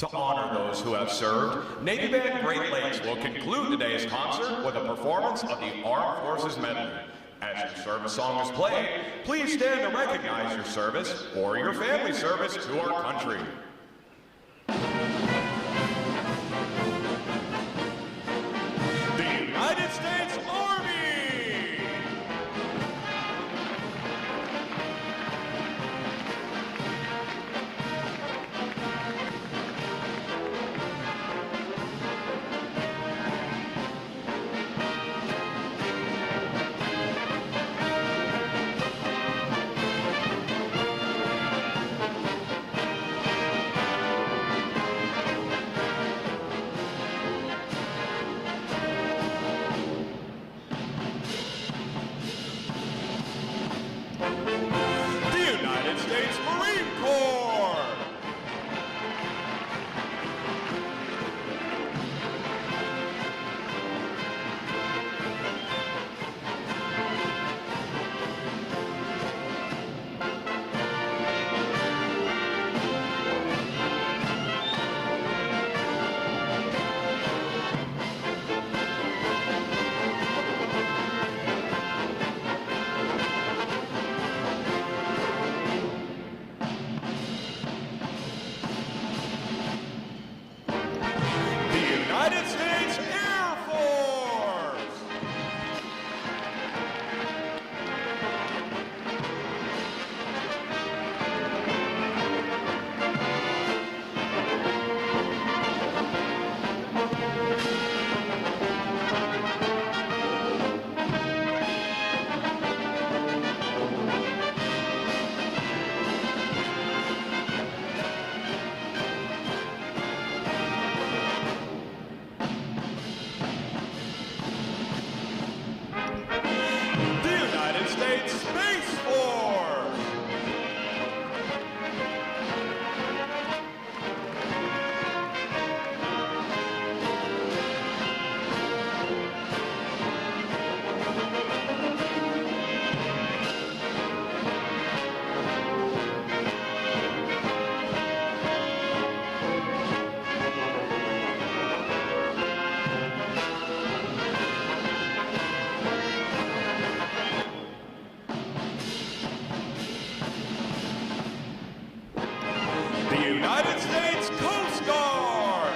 To honor those who have served, Navy Band Great Lakes will conclude today's concert with a performance of the Armed Forces Medley. As your service song is played, please stand to recognize your service or your family service to our country. The United States Army! States Marine Corps! United States Air Force! Space Force! The United States Coast Guard!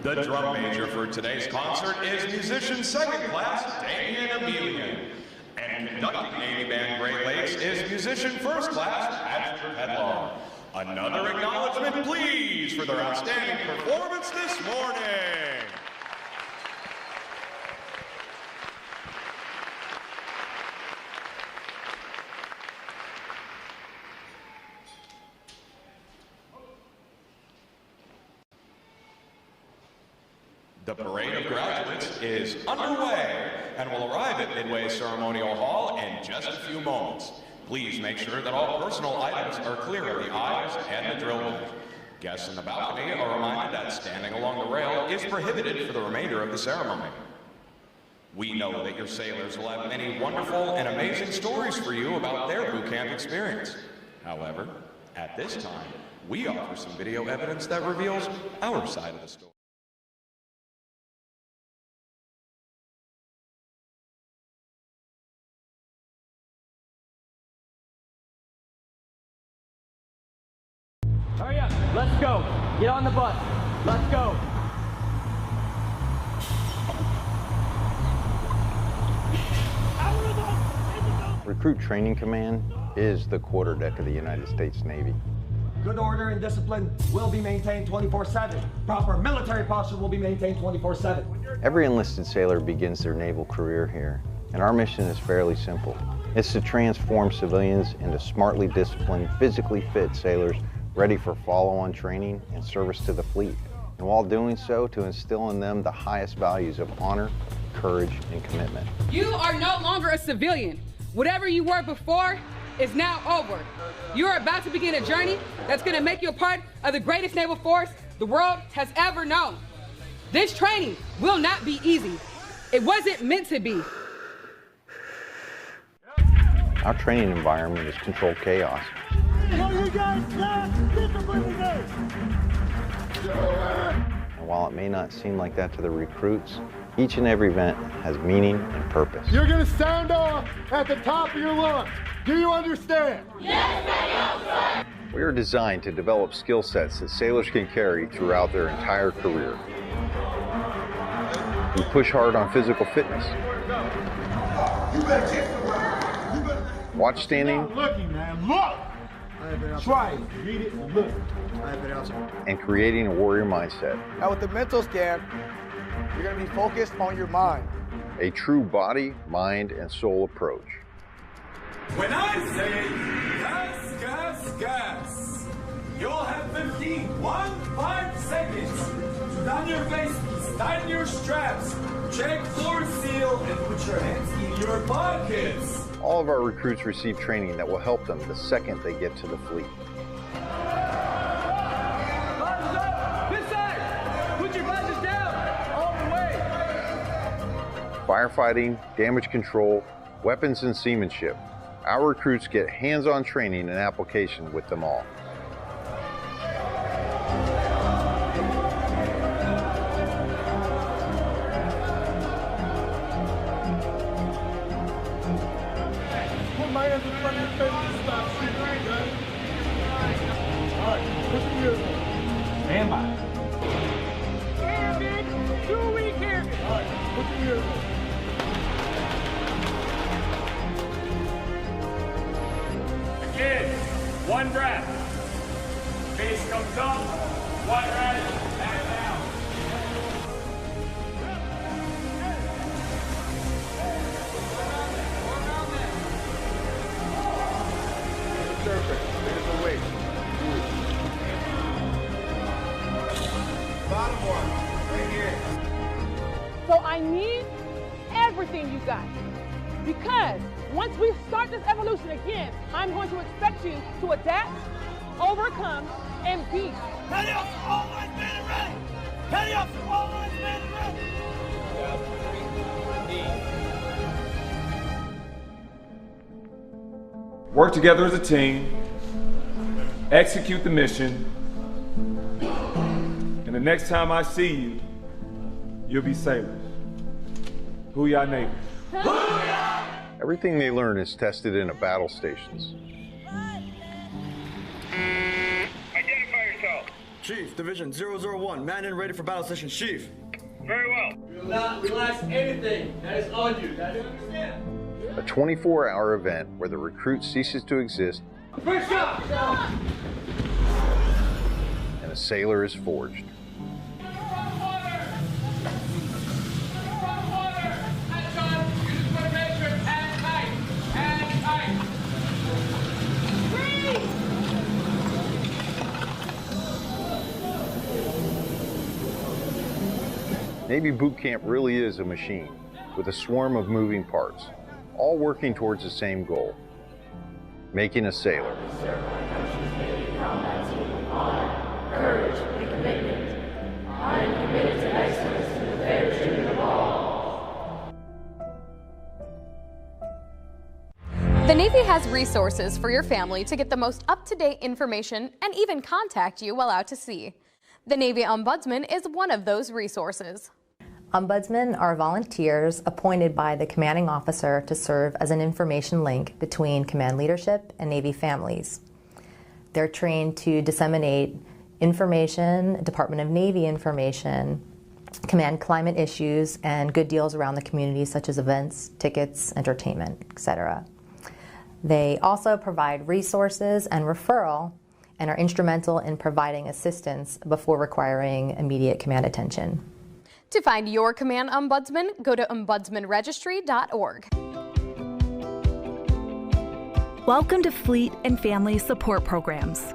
The drum major for today's concert is musician second class Damian. And conducting Navy Band Great Lakes is musician first class Patrick Pedlar. Another acknowledgement, please, for their outstanding performance this morning. The parade of graduates is underway and will arrive at Midway Ceremonial Hall in just a few moments. Please make sure that all personal items are clear of the aisles and the drill bit. Guests in the balcony are reminded that standing along the rail is prohibited for the remainder of the ceremony. We know that your sailors will have many wonderful and amazing stories for you about their boot camp experience. However, at this time, we offer some video evidence that reveals our side of the story. Get on the bus. Let's go. Recruit Training Command is the quarterdeck of the United States Navy. Good order and discipline will be maintained 24/7. Proper military posture will be maintained 24/7. Every enlisted sailor begins their naval career here, and our mission is fairly simple. It's to transform civilians into smartly disciplined, physically fit sailors ready for follow-on training and service to the fleet. And while doing so, to instill in them the highest values of honor, courage, and commitment. You are no longer a civilian. Whatever you were before is now over. You are about to begin a journey that's going to make you a part of the greatest naval force the world has ever known. This training will not be easy. It wasn't meant to be. Our training environment is controlled chaos. And while it may not seem like that to the recruits, each and every event has meaning and purpose. You're going to sound off at the top of your lungs. Do you understand? Yes, I do, sir. We are designed to develop skill sets that sailors can carry throughout their entire career. We push hard on physical fitness. Watch standing. Stop looking, man. Look! Try it. Read it and look. And creating a warrior mindset. Now with the mental scan, you're going to be focused on your mind. A true body, mind, and soul approach. When I say gas, gas, gas, you'll have 5 seconds to down your faces, tighten your straps, check floor seal, and put your hands in your pockets. All of our recruits receive training that will help them the second they get to the fleet. This side! Put your buttons down! All the way! Firefighting, damage control, weapons and seamanship. Our recruits get hands-on training and application with them all. Put my hands in front of your face and stop shooting, okay? All right, put your ears on. Stand by. Airman, 2-week airman. All right, put your ears on. Again, one breath. Face comes up, one right, back down. Surface, there's the weight. Bottom one, right here. So I need everything you got. Because once we start this evolution again, I'm going to expect you to adapt, overcome, and beat. Ready up, all lines man and ready. Ready up, all lines man and ready. Work together as a team, execute the mission, and the next time I see you, you'll be sailors. Booyah Navy. Everything they learn is tested in a battle stations. Identify yourself. Chief, Division 001, man and ready for battle session. Chief. Very well. We will not relax anything that is on you. Now, do you understand? A 24-hour event where the recruit ceases to exist First shot! and a sailor is forged. Navy boot camp really is a machine with a swarm of moving parts, all working towards the same goal, making a sailor. Courage and commitment. I am committed to excellence in the fair treatment of all. The Navy has resources for your family to get the most up-to-date information and even contact you while out to sea. The Navy Ombudsman is one of those resources. Ombudsmen are volunteers appointed by the commanding officer to serve as an information link between command leadership and Navy families. They're trained to disseminate information, Department of Navy information, command climate issues, and good deals around the community such as events, tickets, entertainment, etc. They also provide resources and referral and are instrumental in providing assistance before requiring immediate command attention. To find your command ombudsman, go to ombudsmanregistry.org. Welcome to Fleet and Family Support Programs.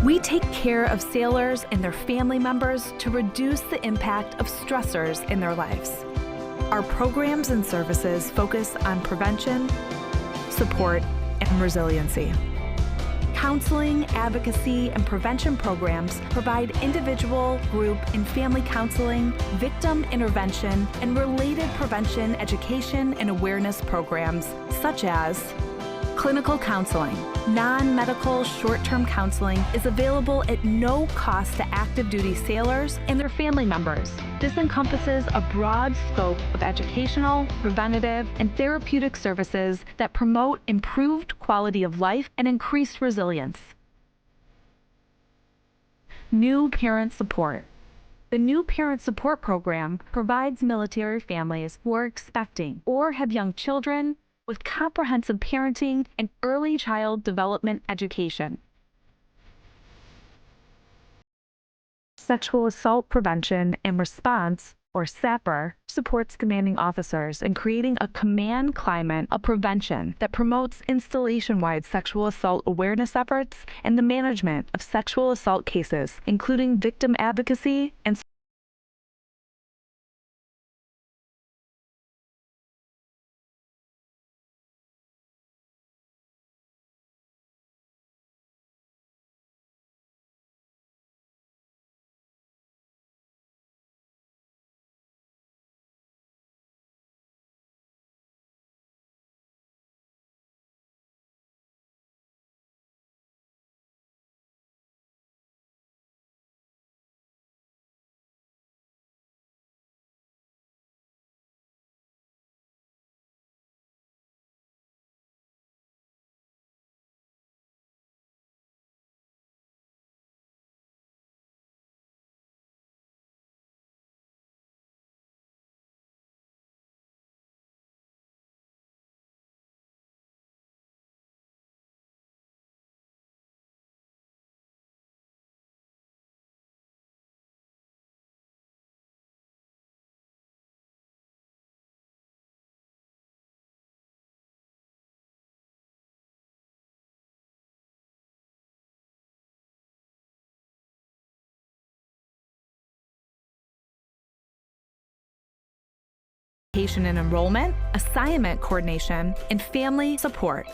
We take care of sailors and their family members to reduce the impact of stressors in their lives. Our programs and services focus on prevention, support, and resiliency. Counseling, advocacy, and prevention programs provide individual, group, and family counseling, victim intervention, and related prevention, education, and awareness programs such as clinical counseling. Non-medical short-term counseling is available at no cost to active duty sailors and their family members. This encompasses a broad scope of educational, preventative, and therapeutic services that promote improved quality of life and increased resilience. New Parent Support. The New Parent Support Program provides military families who are expecting or have young children with comprehensive parenting and early child development education. Sexual Assault Prevention and Response, or SAPR, supports commanding officers in creating a command climate of prevention that promotes installation-wide sexual assault awareness efforts and the management of sexual assault cases, including victim advocacy and and enrollment, assignment coordination, and family support.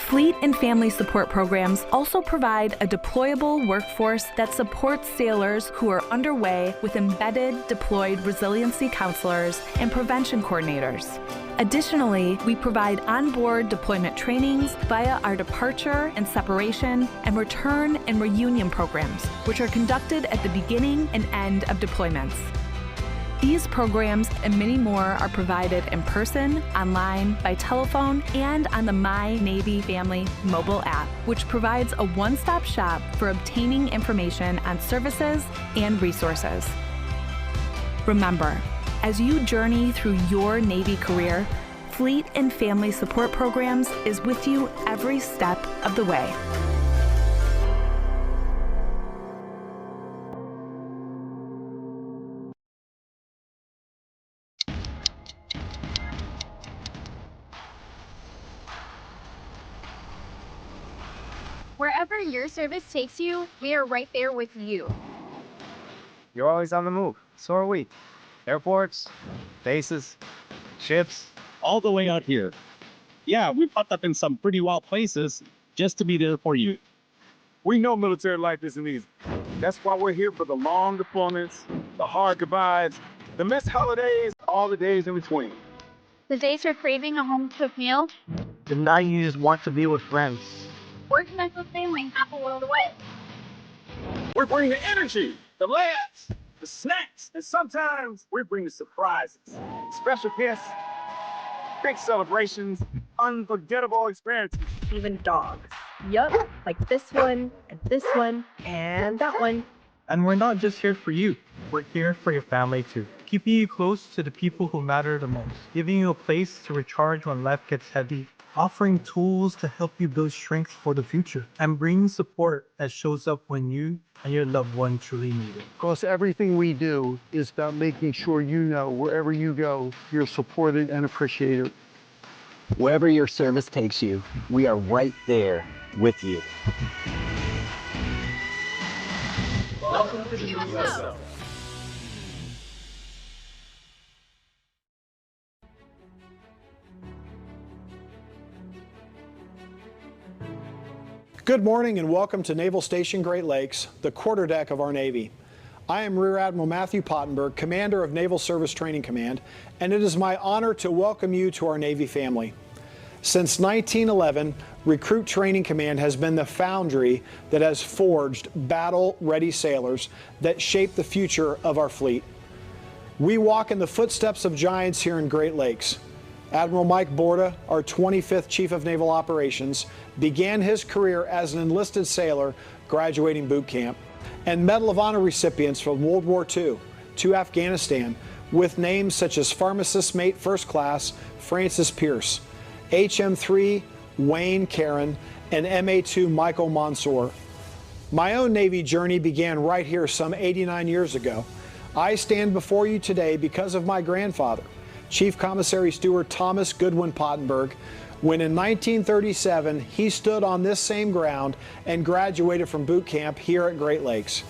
Fleet and family support programs also provide a deployable workforce that supports sailors who are underway with embedded deployed resiliency counselors and prevention coordinators. Additionally, we provide onboard deployment trainings via our departure and separation and return and reunion programs, which are conducted at the beginning and end of deployments. These programs and many more are provided in person, online, by telephone, and on the My Navy Family mobile app, which provides a one-stop shop for obtaining information on services and resources. Remember, as you journey through your Navy career, Fleet and Family Support Programs is with you every step of the way. Wherever your service takes you, we are right there with you. You're always on the move. So are we. Airports, bases, ships, all the way out here. Yeah, we popped up in some pretty wild places just to be there for you. We know military life isn't easy. That's why we're here for the long deployments, the hard goodbyes, the missed holidays, all the days in between. The days we're craving a home-cooked meal. The night you just want to be with friends. Or connect with family half a world away. We bring the energy, the laughs, the snacks, and sometimes we bring the surprises. Special guests, big celebrations, unforgettable experiences. Even dogs. Yup, like this one, and that one. And we're not just here for you. We're here for your family too. Keeping you close to the people who matter the most. Giving you a place to recharge when life gets heavy. Offering tools to help you build strength for the future. And bringing support that shows up when you and your loved one truly need it. Because everything we do is about making sure you know wherever you go, you're supported and appreciated. Wherever your service takes you, we are right there with you. Welcome to the USO. Good morning and welcome to Naval Station Great Lakes, the quarterdeck of our Navy. I am Rear Admiral Matthew Pottenberg, Commander of Naval Service Training Command, and it is my honor to welcome you to our Navy family. Since 1911, Recruit Training Command has been the foundry that has forged battle-ready sailors that shape the future of our fleet. We walk in the footsteps of giants here in Great Lakes. Admiral Mike Borda, our 25th Chief of Naval Operations, began his career as an enlisted sailor graduating boot camp, and Medal of Honor recipients from World War II to Afghanistan with names such as Pharmacist Mate First Class Francis Pierce, HM3 Wayne Caron, and MA2 Michael Mansour. My own Navy journey began right here some 89 years ago. I stand before you today because of my grandfather, Chief Commissary Steward Thomas Goodwin Pottenberg, when in 1937 he stood on this same ground and graduated from boot camp here at Great Lakes.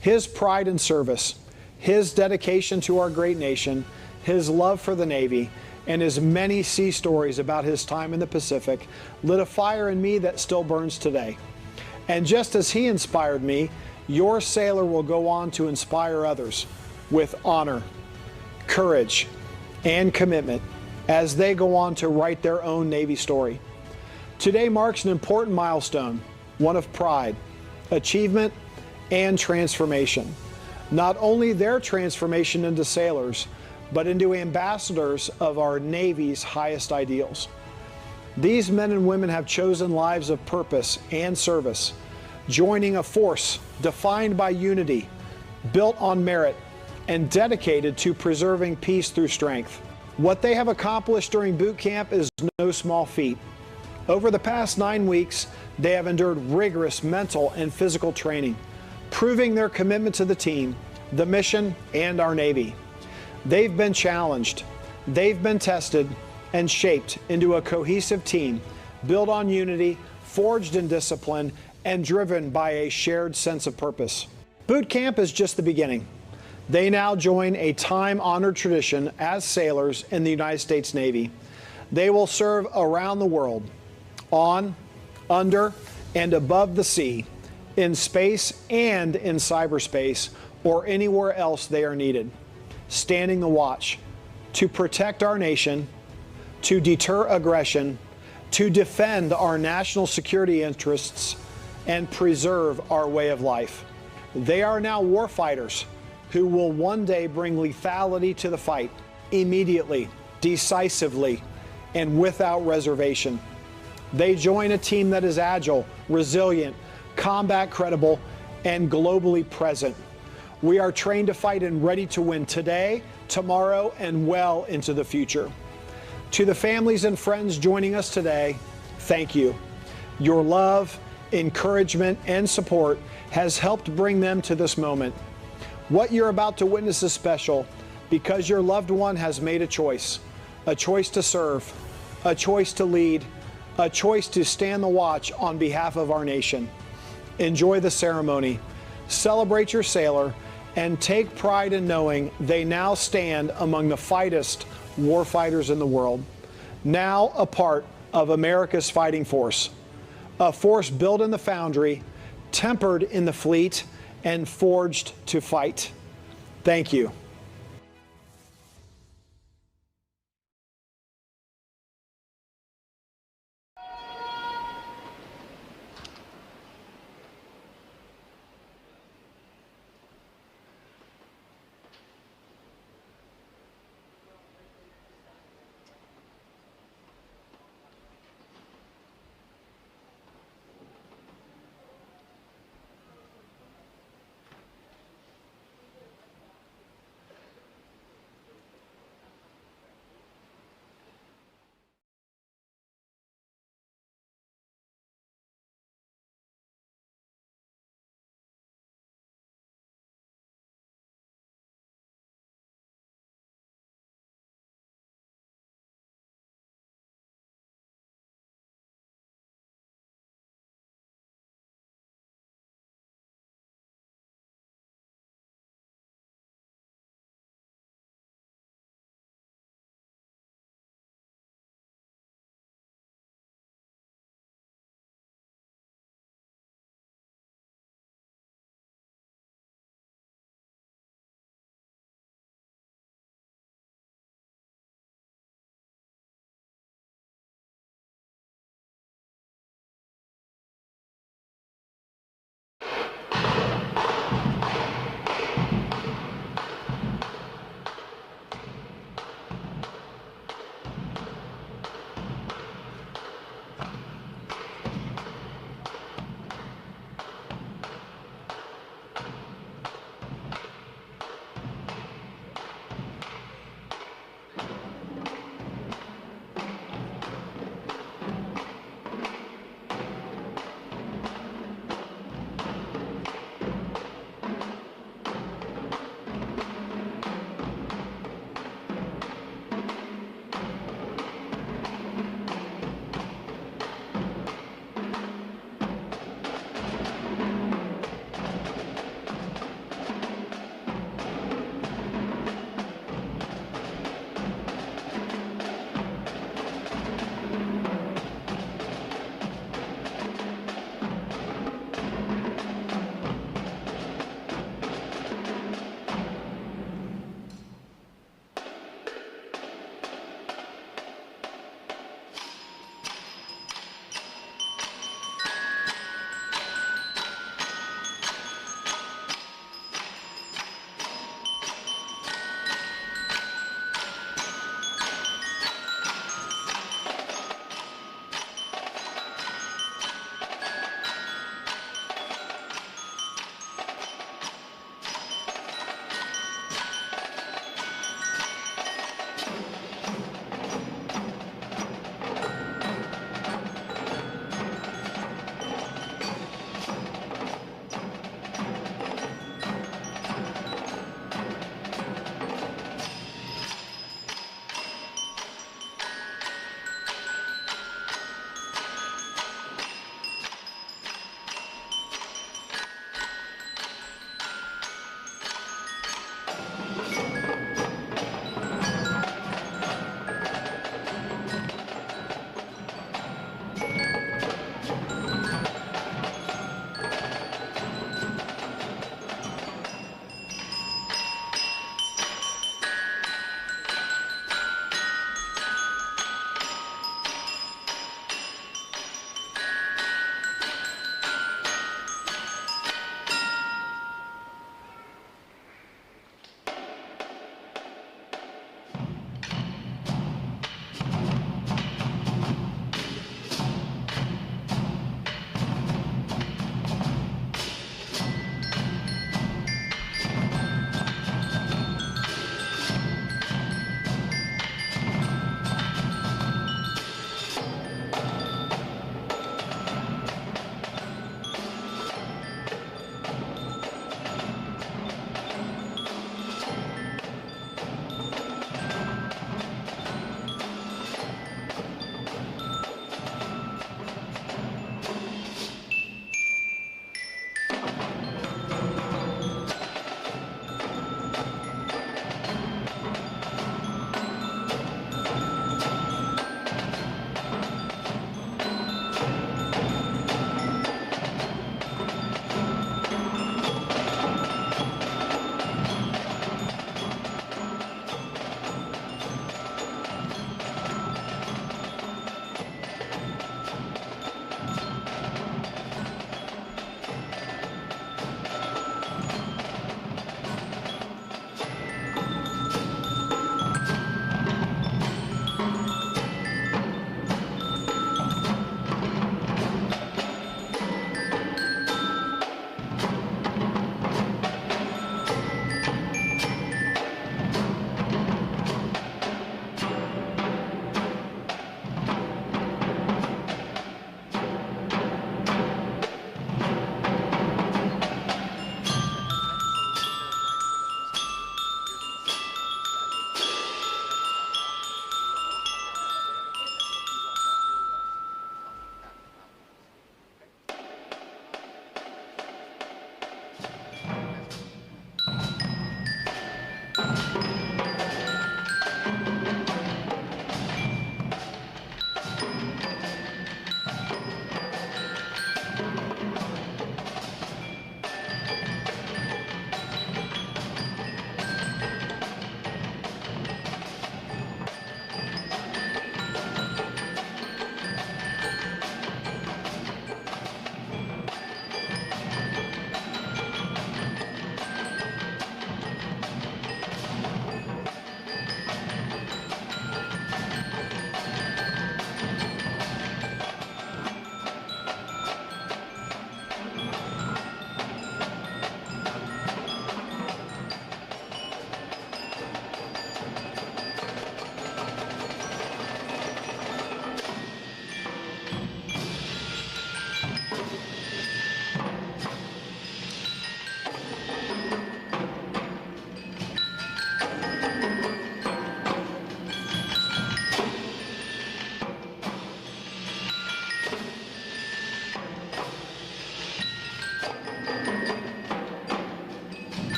His pride in service, his dedication to our great nation, his love for the Navy, and his many sea stories about his time in the Pacific lit a fire in me that still burns today. And just as he inspired me, your sailor will go on to inspire others with honor, courage, and commitment as they go on to write their own Navy story. Today marks an important milestone, one of pride, achievement, and transformation. Not only their transformation into sailors, but into ambassadors of our Navy's highest ideals. These men and women have chosen lives of purpose and service, joining a force defined by unity, built on merit, and dedicated to preserving peace through strength. What they have accomplished during boot camp is no small feat. Over the past 9 weeks, they have endured rigorous mental and physical training, proving their commitment to the team, the mission, and our Navy. They've been challenged, they've been tested, and shaped into a cohesive team, built on unity, forged in discipline, and driven by a shared sense of purpose. Boot camp is just the beginning. They now join a time-honored tradition as sailors in the United States Navy. They will serve around the world, on, under, and above the sea, in space and in cyberspace, or anywhere else they are needed, standing the watch to protect our nation, to deter aggression, to defend our national security interests, and preserve our way of life. They are now warfighters who will one day bring lethality to the fight, immediately, decisively, and without reservation. They join a team that is agile, resilient, combat credible, and globally present. We are trained to fight and ready to win today, tomorrow, and well into the future. To the families and friends joining us today, thank you. Your love, encouragement, and support has helped bring them to this moment. What you're about to witness is special because your loved one has made a choice to serve, a choice to lead, a choice to stand the watch on behalf of our nation. Enjoy the ceremony, celebrate your sailor, and take pride in knowing they now stand among the fightest warfighters in the world, now a part of America's fighting force, a force built in the foundry, tempered in the fleet, and forged to fight. Thank you.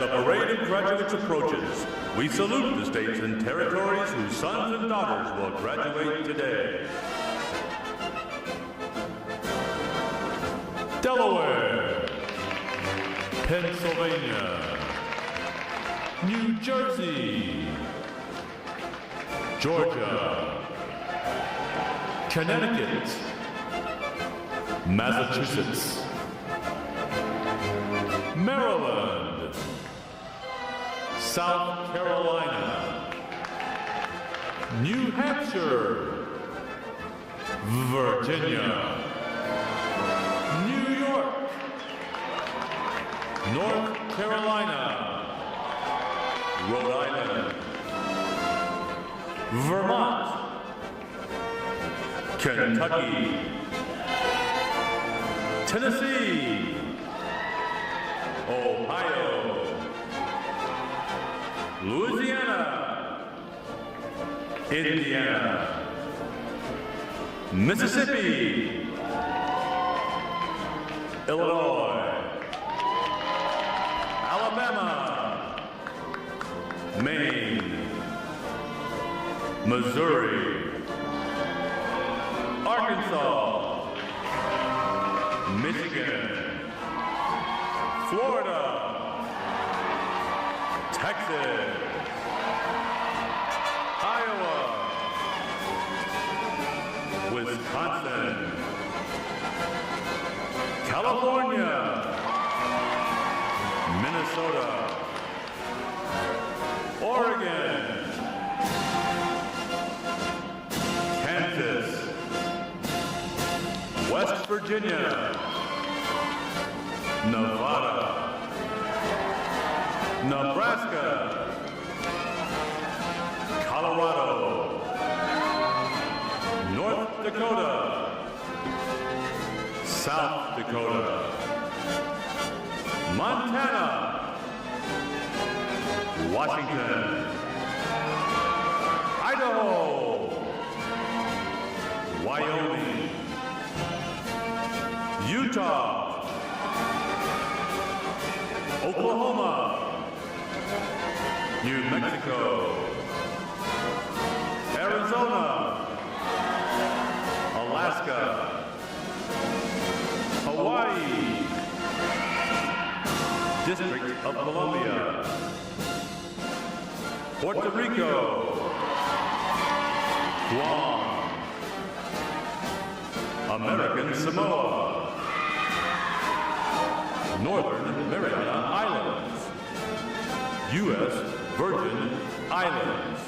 the parade of graduates approaches, we salute the states and territories whose sons and daughters will graduate today. Delaware, Pennsylvania, New Jersey, Georgia, Connecticut, Massachusetts, Maryland, South Carolina, New Hampshire, Virginia, New York, North Carolina, Rhode Island, Vermont, Kentucky, Tennessee, Ohio, Louisiana, Indiana, Mississippi, Illinois, Alabama, Maine, Missouri, Arkansas, Michigan, Florida, Texas, Iowa, Wisconsin, California, Minnesota, Oregon, Kansas, West Virginia, Nevada, Nebraska, Colorado, North Dakota, South Dakota, Montana, Washington, Idaho, Wyoming, Utah, Oklahoma, New Mexico, Arizona, Alaska, Hawaii, District of Columbia, Puerto Rico, Guam, American Samoa, Northern Mariana Islands, U.S. Virgin Islands.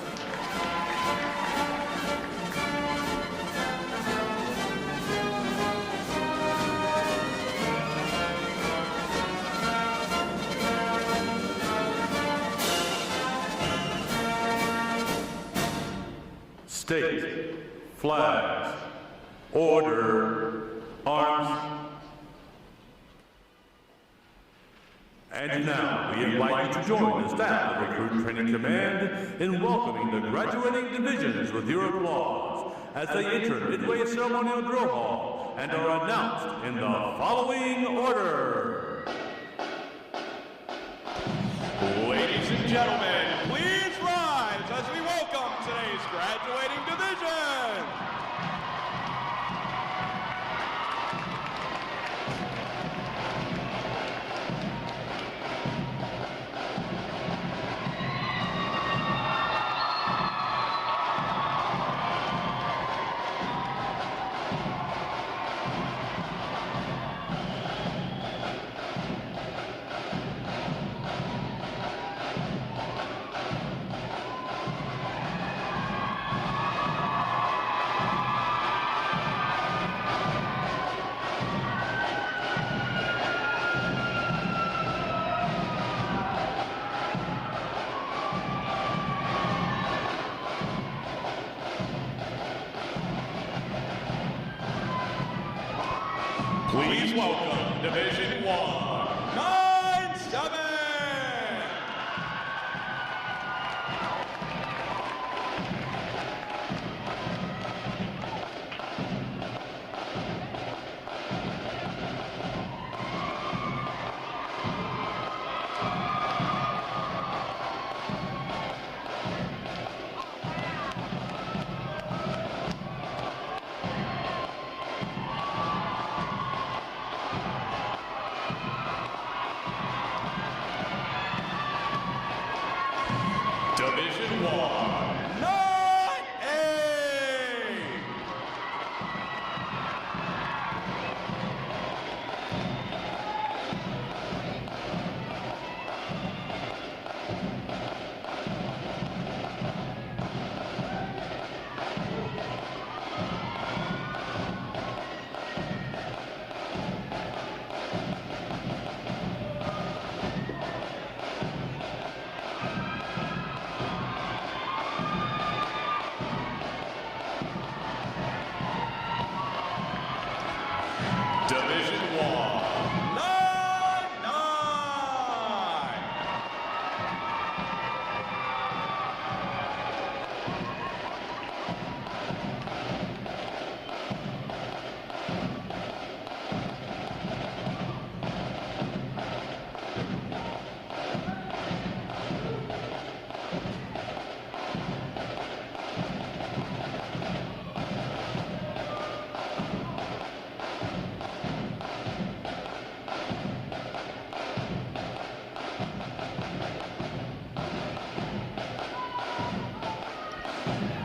State, flags, order, arms. And now we invite you to join the staff of Recruit Training Command in welcoming the graduating divisions with your applause as they enter Midway Ceremonial Drill Hall and are announced in the following order. Ladies and gentlemen, please rise as we welcome today's graduating division. Please welcome Division 197.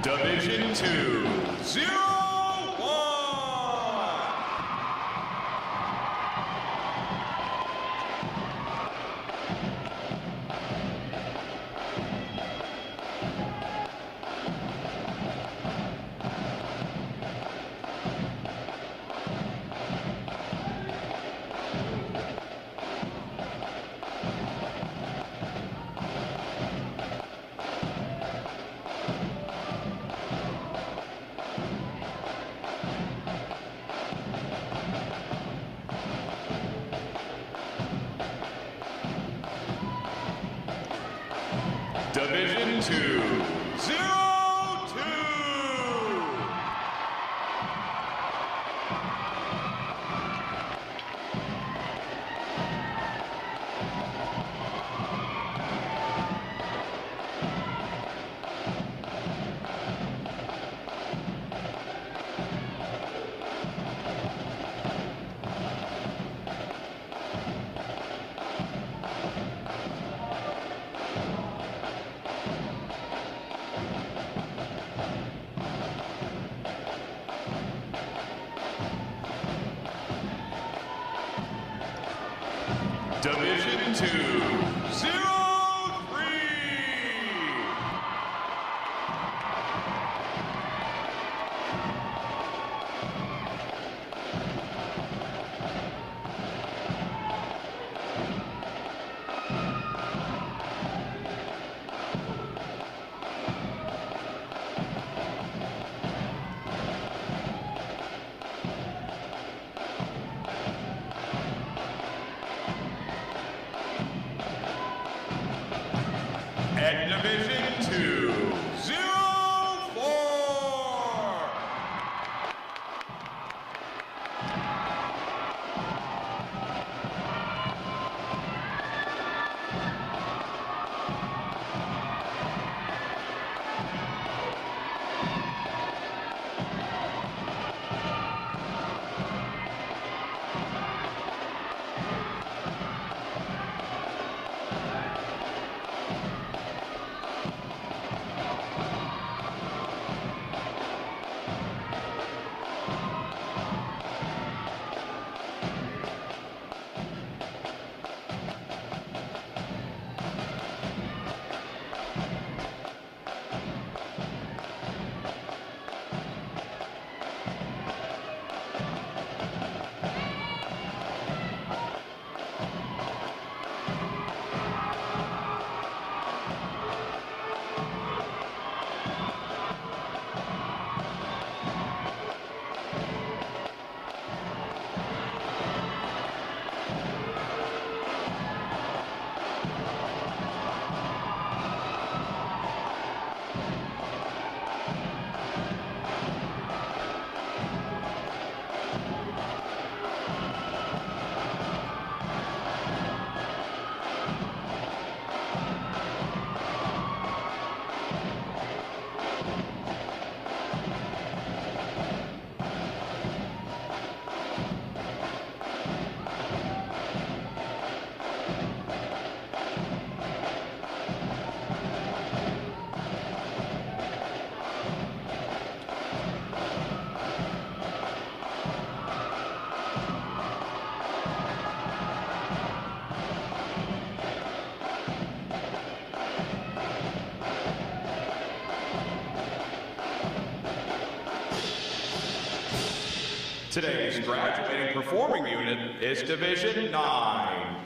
Division 2, 0-1. Division 2, 0-2. Division 2, 0-3. At Division 2, 0-4. Today's graduating performing unit is Division 9-2-3.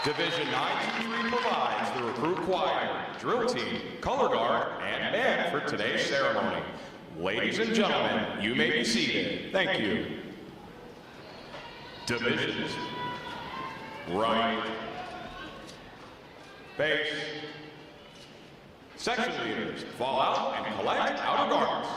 Division 9-2-3 provides the recruit choir, drill team, color guard, and band for today's ceremony. Ladies and gentlemen, you may be seated. Thank you. Divisions. Right. Base. Section leaders, fall out and collect outer guards.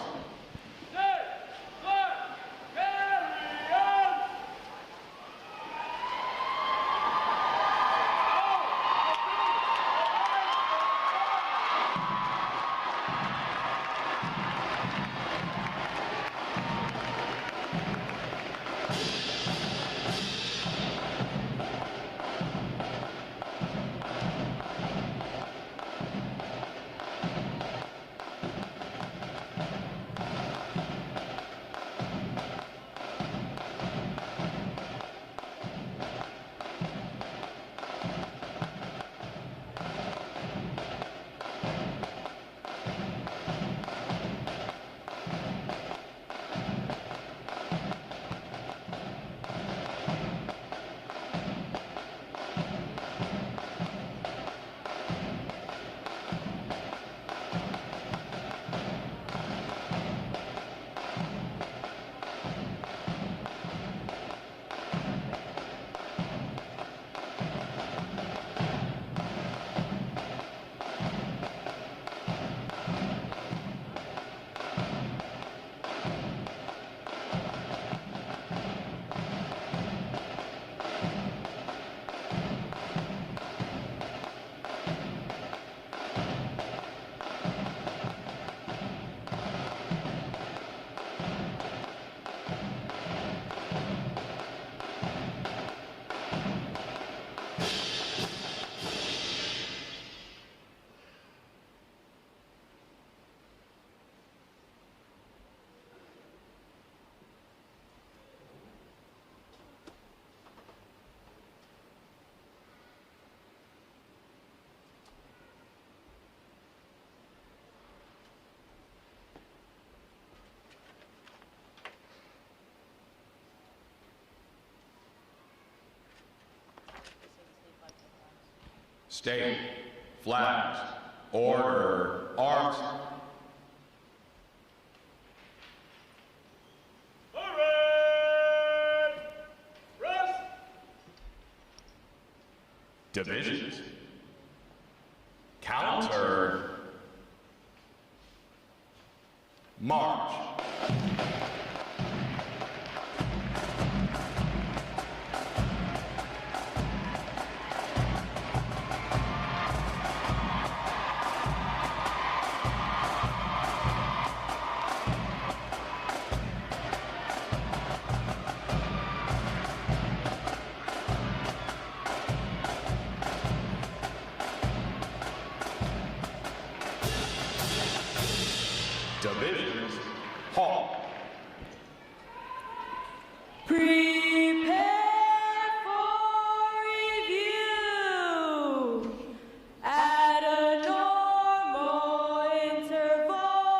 State, flags, order, arms. Divisions. Counter. March. Divisions. Halt. Prepare for review at a normal interval.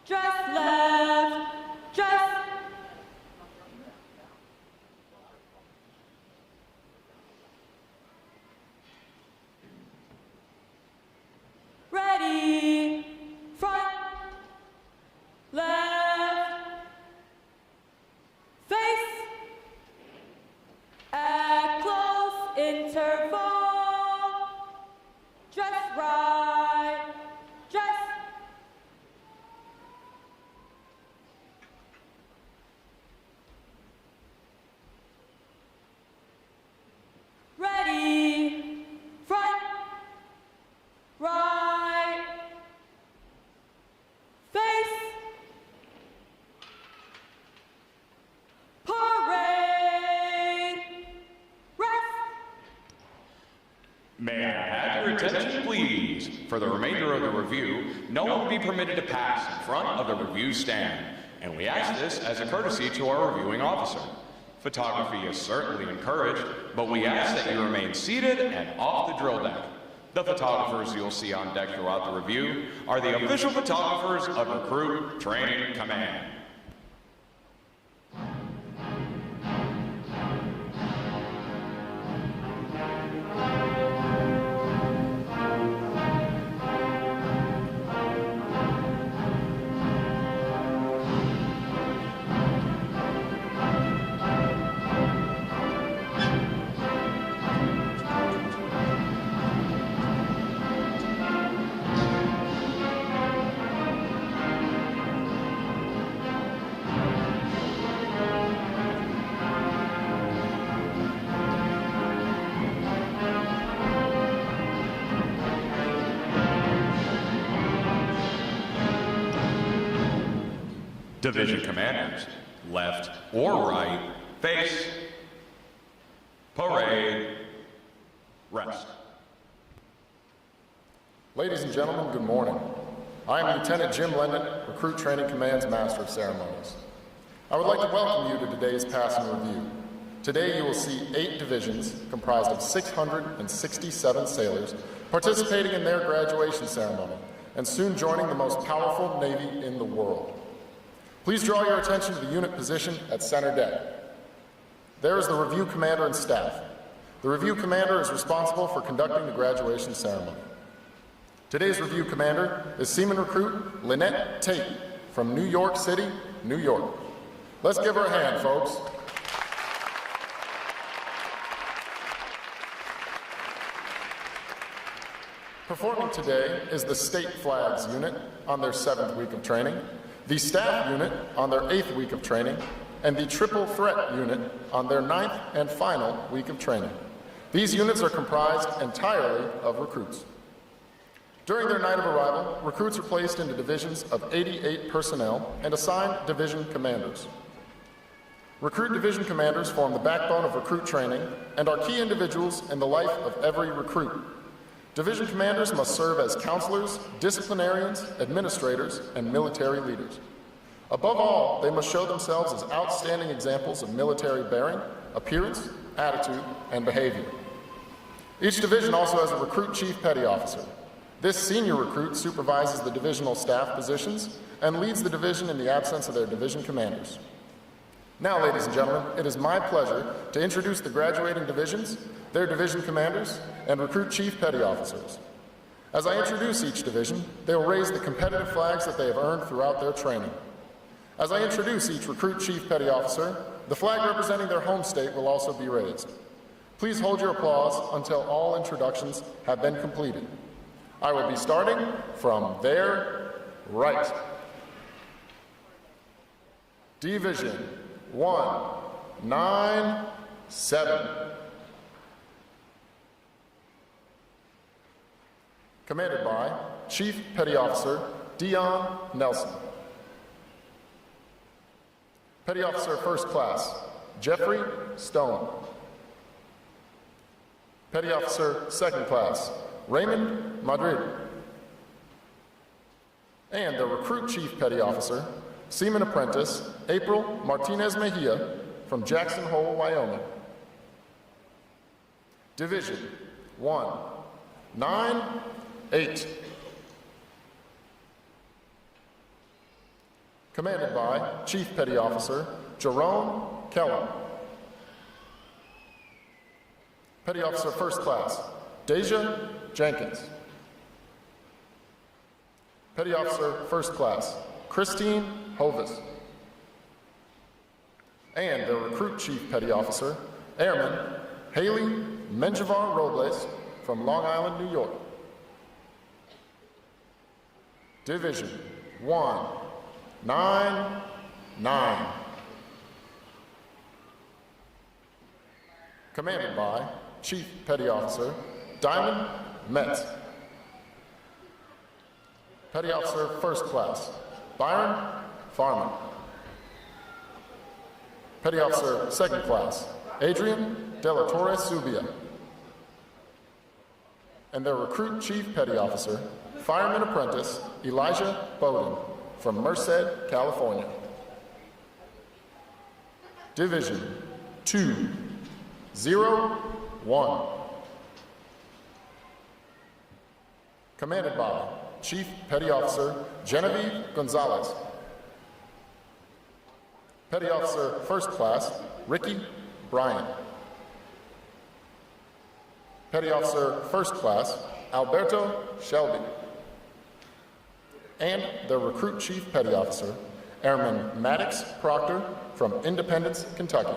Just left, just ready, front, left, face, at close interval, just right, just ready, front, right, face, parade, rest. May I have your attention, please? For the remainder of the review, no one will be permitted to pass in front of the review stand, and we ask this as a courtesy to our reviewing officer. Photography is certainly encouraged, but we ask that you remain seated and off the drill deck. The photographers you'll see on deck throughout the review are the official photographers of Recruit Training Command. Division commanders, left or right, face, parade, rest. Ladies and gentlemen, good morning. I am Lieutenant Jim Lendon, Recruit Training Command's Master of Ceremonies. I would like to welcome you to today's passing review. Today you will see 8 divisions comprised of 667 sailors participating in their graduation ceremony and soon joining the most powerful Navy in the world. Please draw your attention to the unit position at center deck. There is the review commander and staff. The review commander is responsible for conducting the graduation ceremony. Today's review commander is Seaman Recruit Lynette Tate from New York City, New York. Let's give her a hand, folks. Performing today is the State Flags unit on their 7th week of training, the Staff unit on their 8th week of training, and the Triple Threat unit on their 9th and final week of training. These units are comprised entirely of recruits. During their night of arrival, recruits are placed into divisions of 88 personnel and assigned division commanders. Recruit division commanders form the backbone of recruit training and are key individuals in the life of every recruit. Division commanders must serve as counselors, disciplinarians, administrators, and military leaders. Above all, they must show themselves as outstanding examples of military bearing, appearance, attitude, and behavior. Each division also has a recruit chief petty officer. This senior recruit supervises the divisional staff positions and leads the division in the absence of their division commanders. Now, ladies and gentlemen, it is my pleasure to introduce the graduating divisions. their division commanders, and recruit chief petty officers. As I introduce each division, they will raise the competitive flags that they have earned throughout their training. As I introduce each recruit chief petty officer, the flag representing their home state will also be raised. Please hold your applause until all introductions have been completed. I will be starting from their right. Division 197. Commanded by Chief Petty Officer Dion Nelson. Petty Officer First Class Jeffrey Stone. Petty Officer Second Class Raymond Madrid. And the Recruit Chief Petty Officer, Seaman Apprentice April Martinez Mejia from Jackson Hole, Wyoming. Division 198. Commanded by Chief Petty Officer Jerome Keller. Petty Officer First Class Deja Jenkins. Petty Officer First Class Christine Hovis. And the Recruit Chief Petty Officer, Airman Haley Menjivar Robles from Long Island, New York. Division 199. Commanded by Chief Petty Officer Diamond Metz. Petty Officer First Class Byron Farman. Petty Officer Second Class Adrian De La Torre Subia. And their Recruit Chief Petty Officer, Fireman Apprentice Elijah Bowden from Merced, California. Division 201. Commanded by Chief Petty Officer Genevieve Gonzalez. Petty Officer First Class Ricky Bryant. Petty Officer First Class Alberto Shelby. And their Recruit Chief Petty Officer, Airman Maddox Proctor from Independence, Kentucky.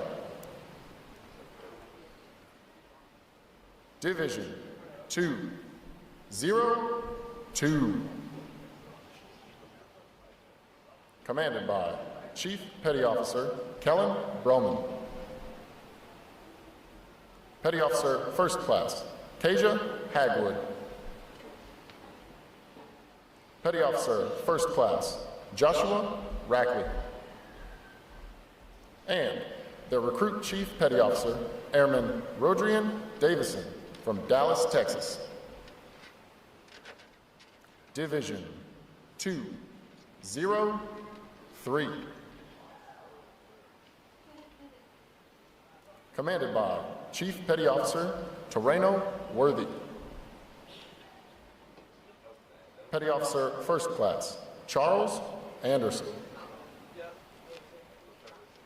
Division 202. Commanded by Chief Petty Officer Kellen Broman. Petty Officer First Class Kasia Hagwood. Petty Officer First Class Joshua Rackley. And their Recruit Chief Petty Officer, Airman Rodrian Davison from Dallas, Texas. Division 203. Commanded by Chief Petty Officer Toreno Worthy. Petty Officer First Class Charles Anderson.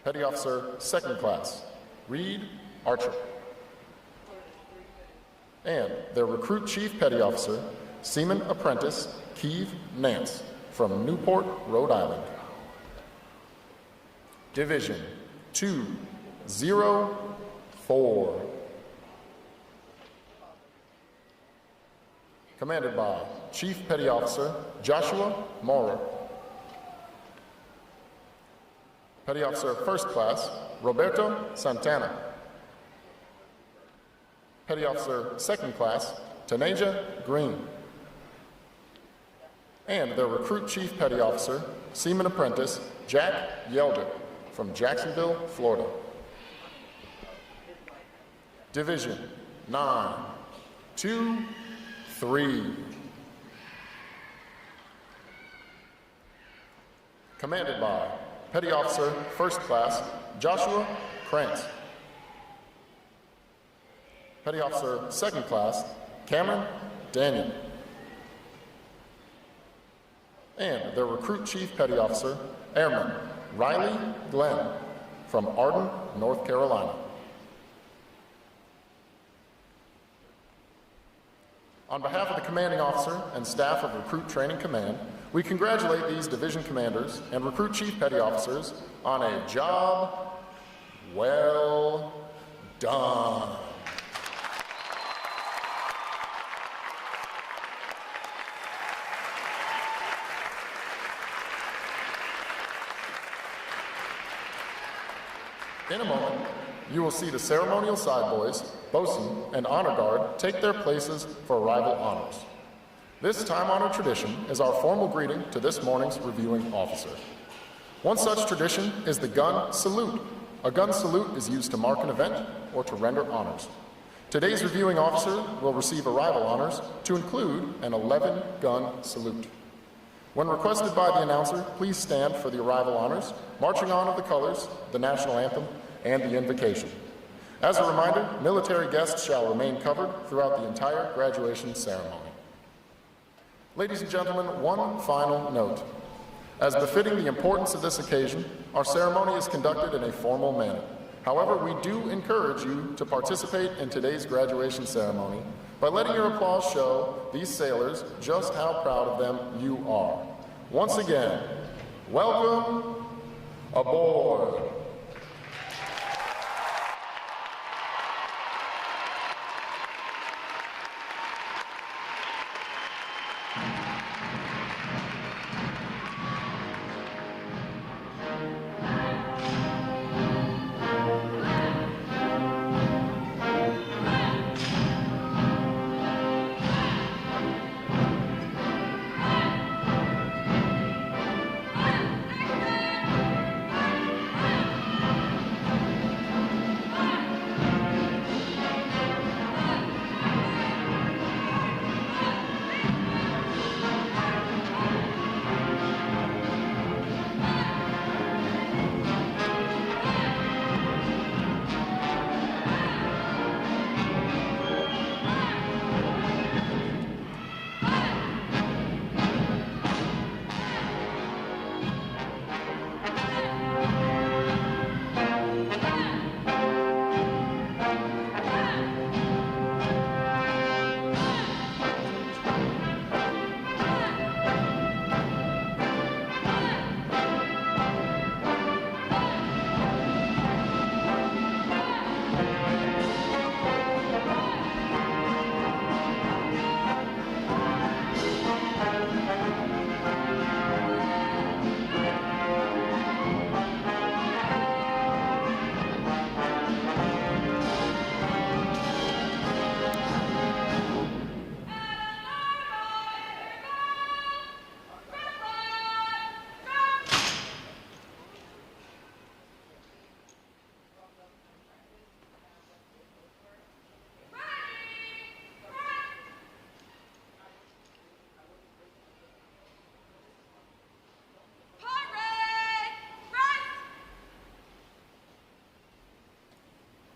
Petty Officer Second Class Reed Archer. And their Recruit Chief Petty Officer, Seaman Apprentice Keeve Nance from Newport, Rhode Island. Division 204. Commanded by Chief Petty Officer Joshua Maurer. Petty Officer First Class Roberto Santana. Petty Officer Second Class Tanaja Green. And their Recruit Chief Petty Officer, Seaman Apprentice Jack Yelder from Jacksonville, Florida. Division 923. Commanded by Petty Officer First Class Joshua Krantz. Petty Officer Second Class Cameron Daniel. And their Recruit Chief Petty Officer, Airman Riley Glenn, from Arden, North Carolina. On behalf of the commanding officer and staff of Recruit Training Command, we congratulate these division commanders and Recruit Chief Petty Officers on a job well done. In a moment, you will see the ceremonial side boys, bosun, and honor guard take their places for arrival honors. This time-honored tradition is our formal greeting to this morning's reviewing officer. One such tradition is the gun salute. A gun salute is used to mark an event or to render honors. Today's reviewing officer will receive arrival honors to include an 11-gun salute. When requested by the announcer, please stand for the arrival honors, marching on of the colors, the national anthem, and the invocation. As a reminder, military guests shall remain covered throughout the entire graduation ceremony. Ladies and gentlemen, one final note. As befitting the importance of this occasion, our ceremony is conducted in a formal manner. However, we do encourage you to participate in today's graduation ceremony by letting your applause show these sailors just how proud of them you are. Once again, welcome aboard.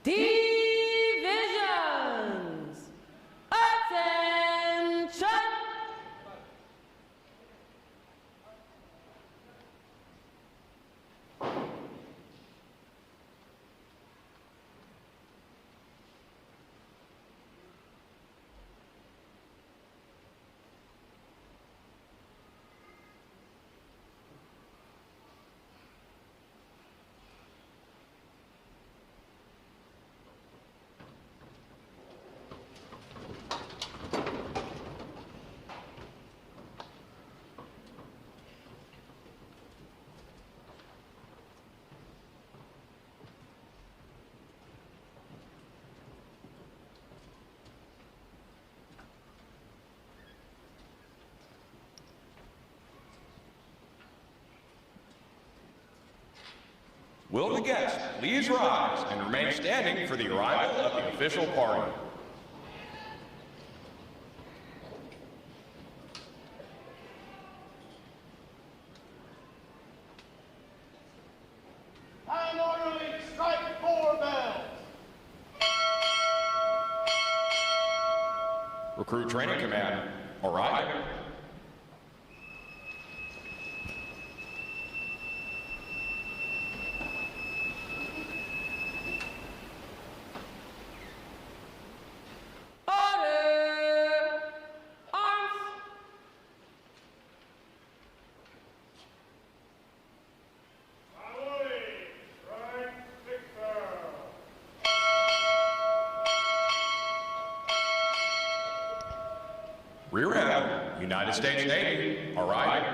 Divisions, attention! Will the guests please rise and remain standing for the arrival of the official party? Time orderly, strike 4 bells. Recruit Training Command, arriving. Order! Rear end, United States Navy, arriving.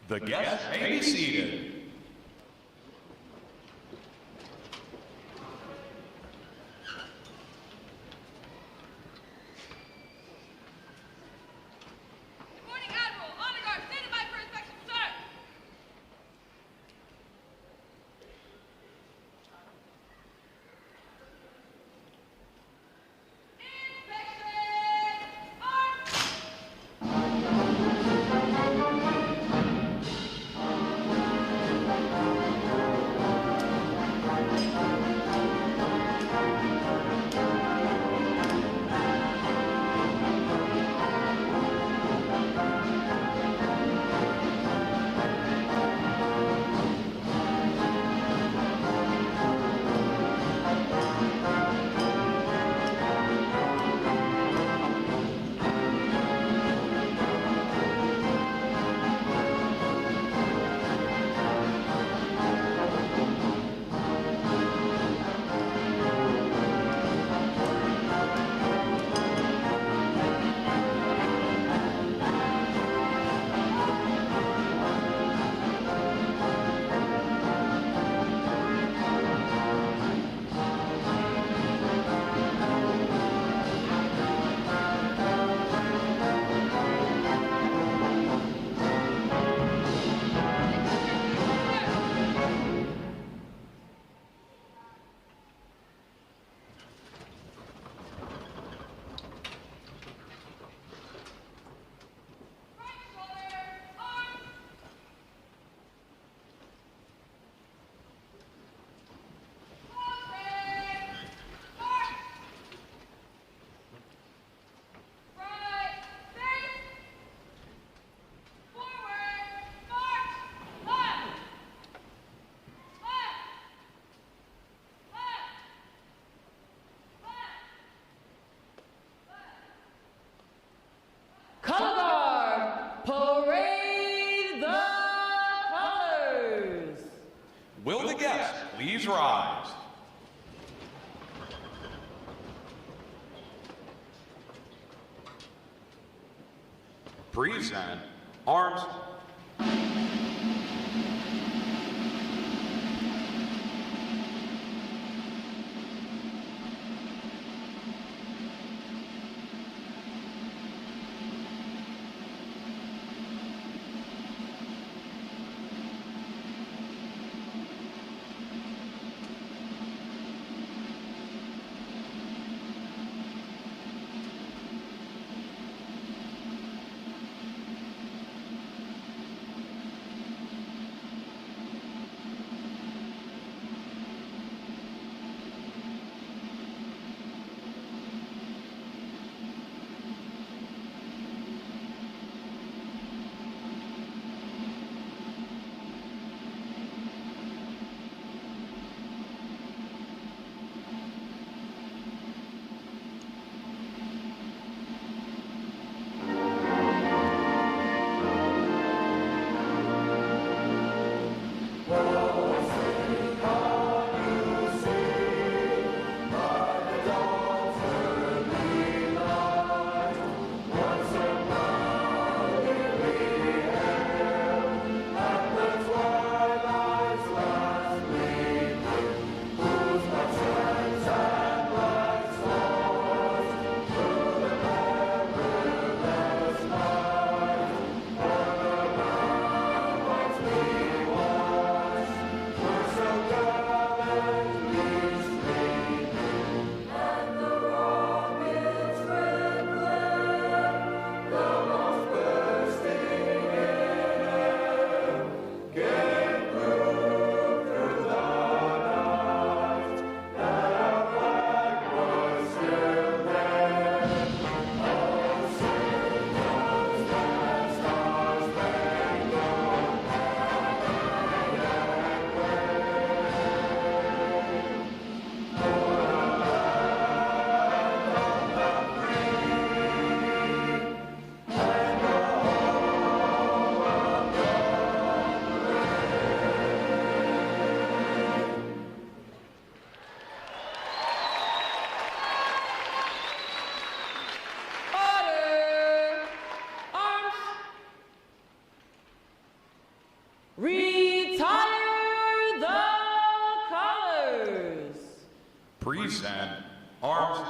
The guests may be seated. Color guard, parade the colors. Will the guests please rise? Present arms. Retire the colors. Present arms.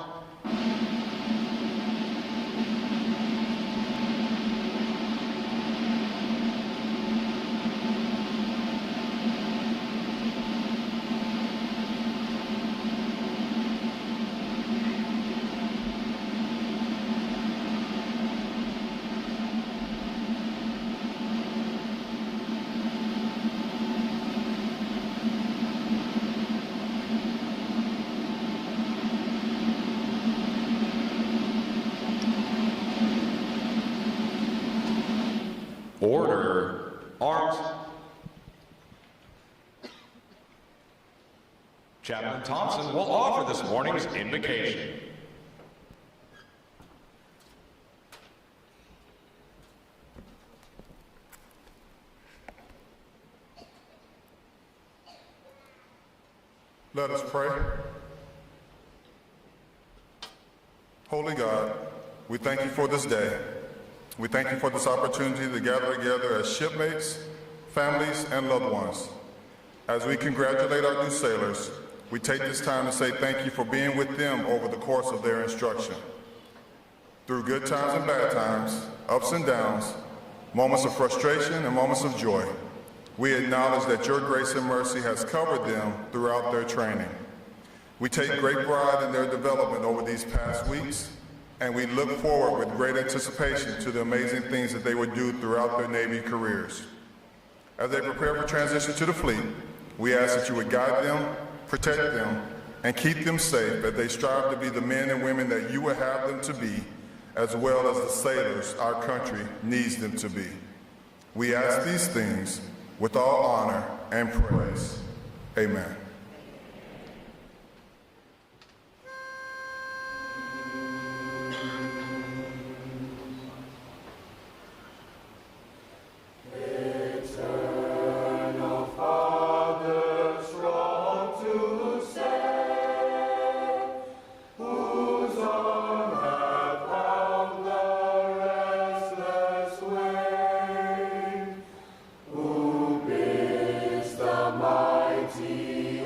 Order, arms. Chaplain Thompson will offer this morning's invocation. Let us pray. Holy God, we thank you for this day. We thank you for this opportunity to gather together as shipmates, families, and loved ones. As we congratulate our new sailors, we take this time to say thank you for being with them over the course of their instruction. Through good times and bad times, ups and downs, moments of frustration and moments of joy, we acknowledge that your grace and mercy has covered them throughout their training. We take great pride in their development over these past weeks, and we look forward with great anticipation to the amazing things that they would do throughout their Navy careers. As they prepare for transition to the fleet, we ask that you would guide them, protect them, and keep them safe as they strive to be the men and women that you would have them to be, as well as the sailors our country needs them to be. We ask these things with all honor and praise. Amen. Who bids the mighty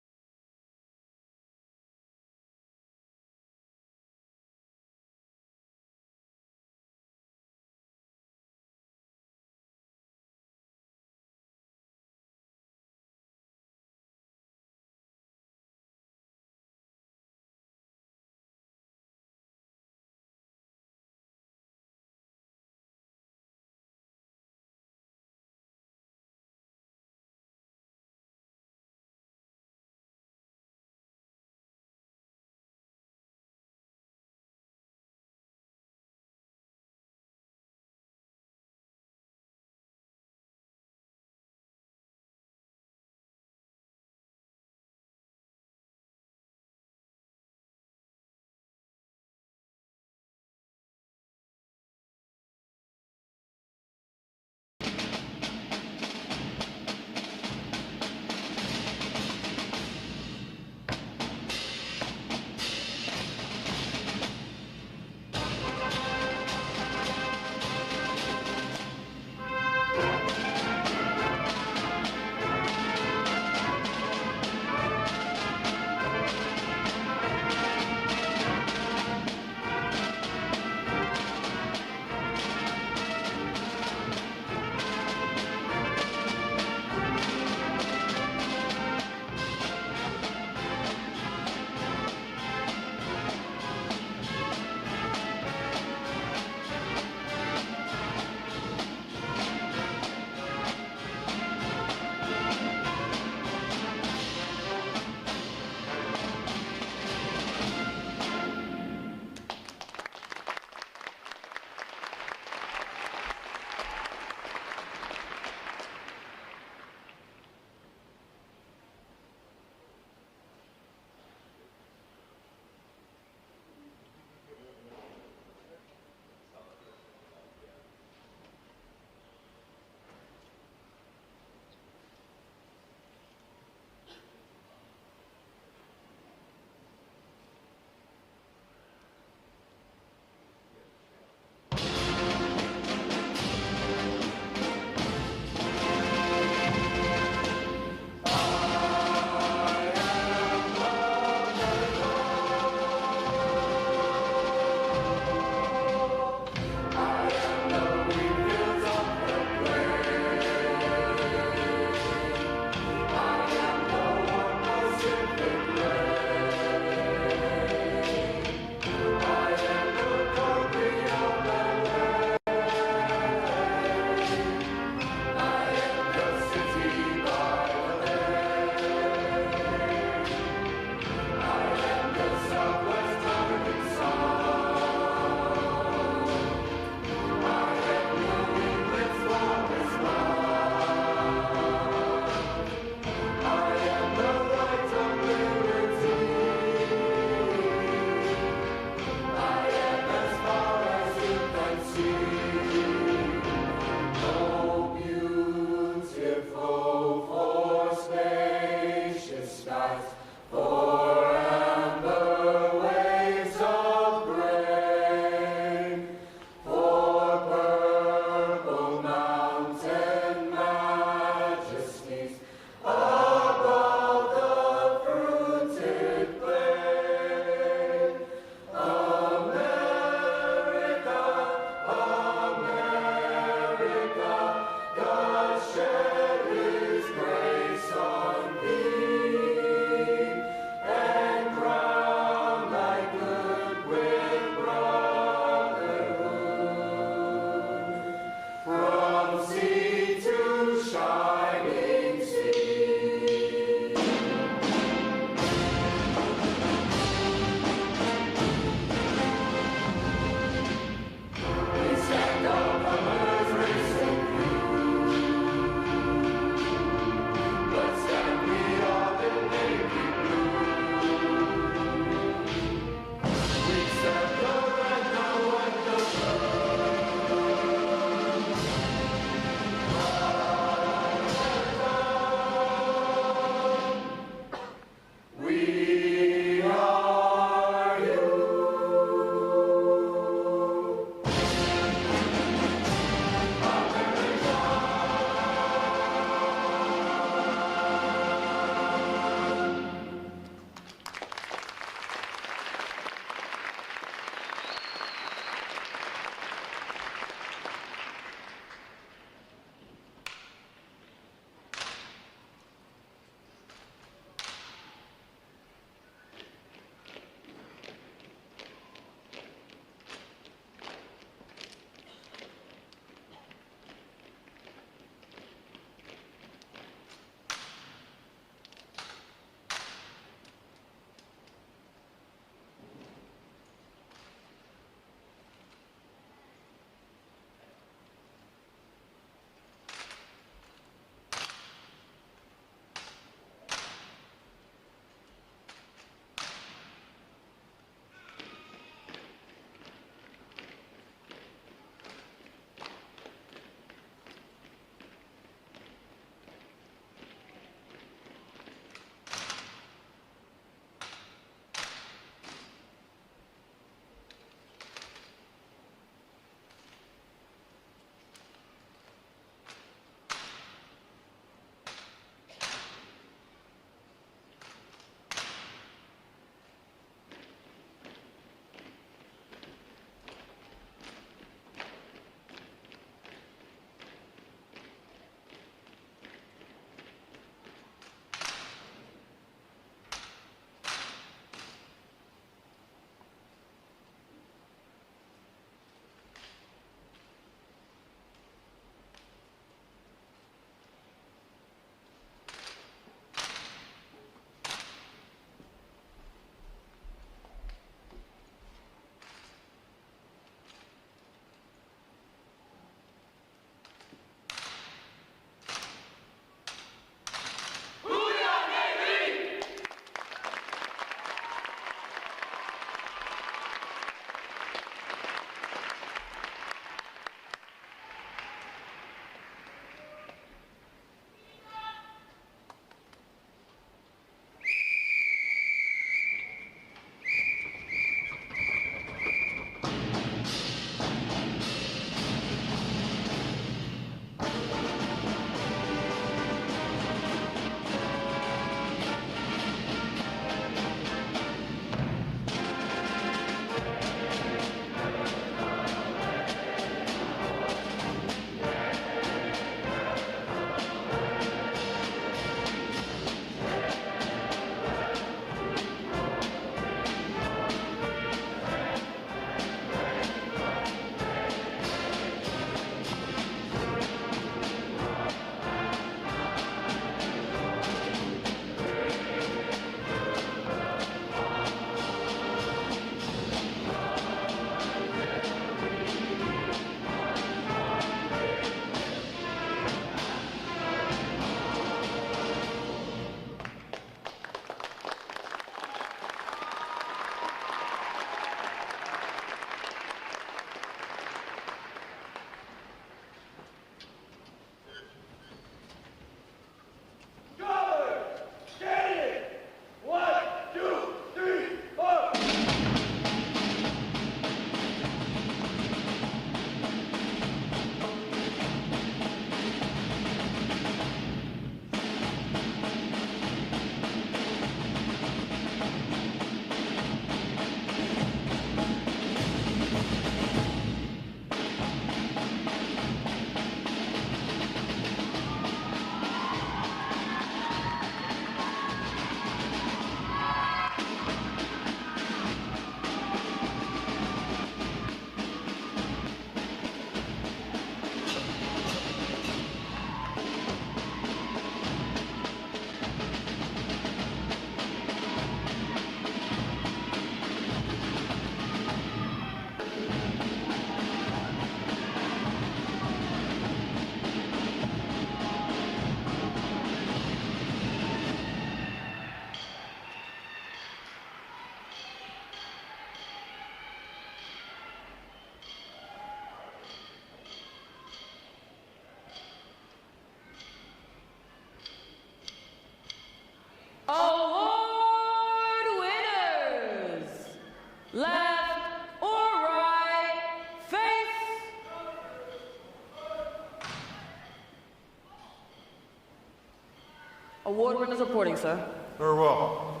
Award winners reporting, sir. Very well.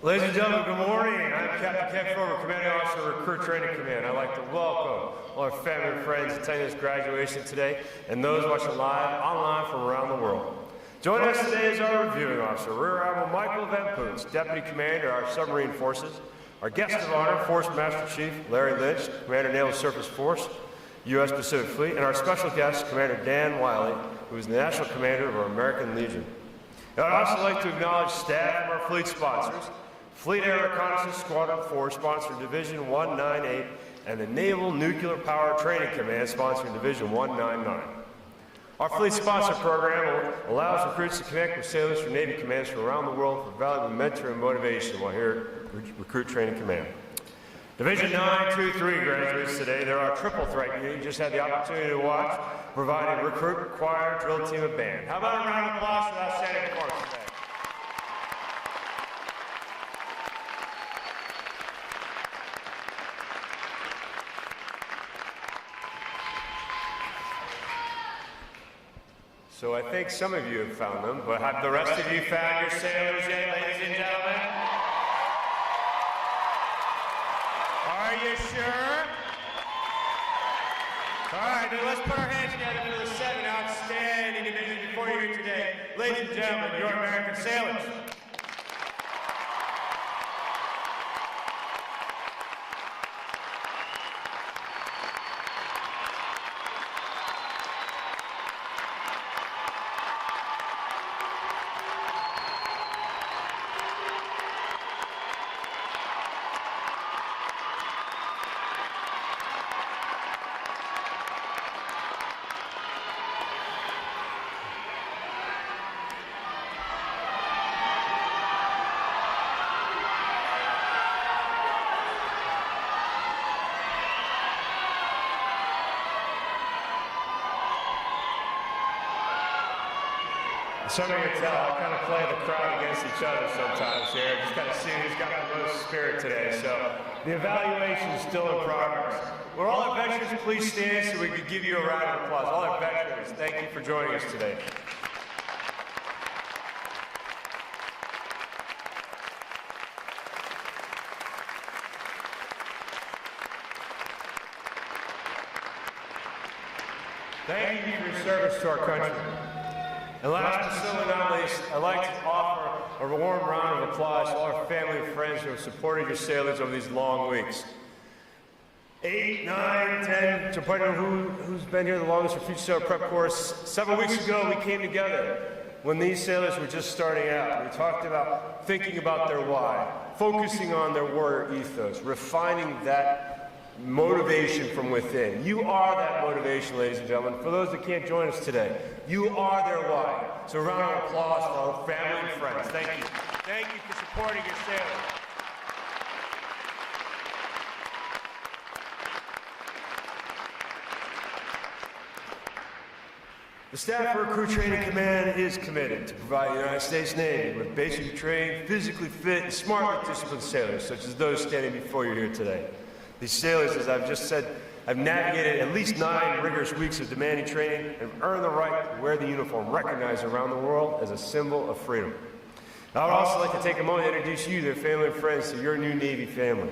Ladies and gentlemen, good morning. I'm Captain Ken Foreman, Commanding Officer of Recruit Training Command. I'd like to welcome all our family and friends attending this graduation today and those watching live online from around the world. Joining us today is our reviewing officer, Rear Admiral Michael Van Poots, Deputy Commander of our Submarine Forces, our guest of honor, Force Master Chief Larry Lynch, Commander Naval Surface Force, U.S. Pacific Fleet, and our special guest, Commander Dan Wiley, who is the National Commander of our American Legion. And I'd also like to acknowledge staff from our fleet sponsors, Fleet Air Reconnaissance Squadron 4, sponsoring Division 198, and the Naval Nuclear Power Training Command, sponsoring Division 199. Our fleet sponsor program allows recruits to connect with sailors from Navy commands from around the world for valuable mentoring and motivation while here at Recruit Training Command. Division 923 graduates today. They're our triple threat unit. You just had the opportunity to watch, providing recruit, choir, drill team, and band. How about a round of applause for that outstanding performance today? So I think some of you have found them, but have the rest of you found your sailors yet, ladies and gentlemen? Are you sure? All right, then let's put our hands together for the 7 outstanding divisions before you here today. Ladies and gentlemen, your American sailors. Some of you can tell, I kind of play the crowd against each other sometimes here. Just kind of see who's got the most spirit today. So the evaluation is still in progress. Will all our veterans please stand so we can give you a round of applause? All our veterans, thank you for joining us today. Thank you for your service to our country. And last but certainly not least, I'd like to offer a warm round of applause to all our family and friends who have supported your sailors over these long weeks. 8, 9, 10, depending on who's been here the longest for Future Sailor Prep Course. Several weeks ago, we came together when these sailors were just starting out. We talked about thinking about their why, focusing on their warrior ethos, refining that motivation from within. You are that motivation, ladies and gentlemen. For those that can't join us today, you are their why. So a round of applause for our family and friends. Thank you. Thank you for supporting your sailors. The staff of Recruit Training Command is committed to provide the United States Navy with basically trained, physically fit, and smartly disciplined sailors, such as those standing before you here today. These sailors, as I've just said, have navigated at least 9 rigorous weeks of demanding training and have earned the right to wear the uniform recognized around the world as a symbol of freedom. I would also like to take a moment to introduce you, their family and friends, to your new Navy family.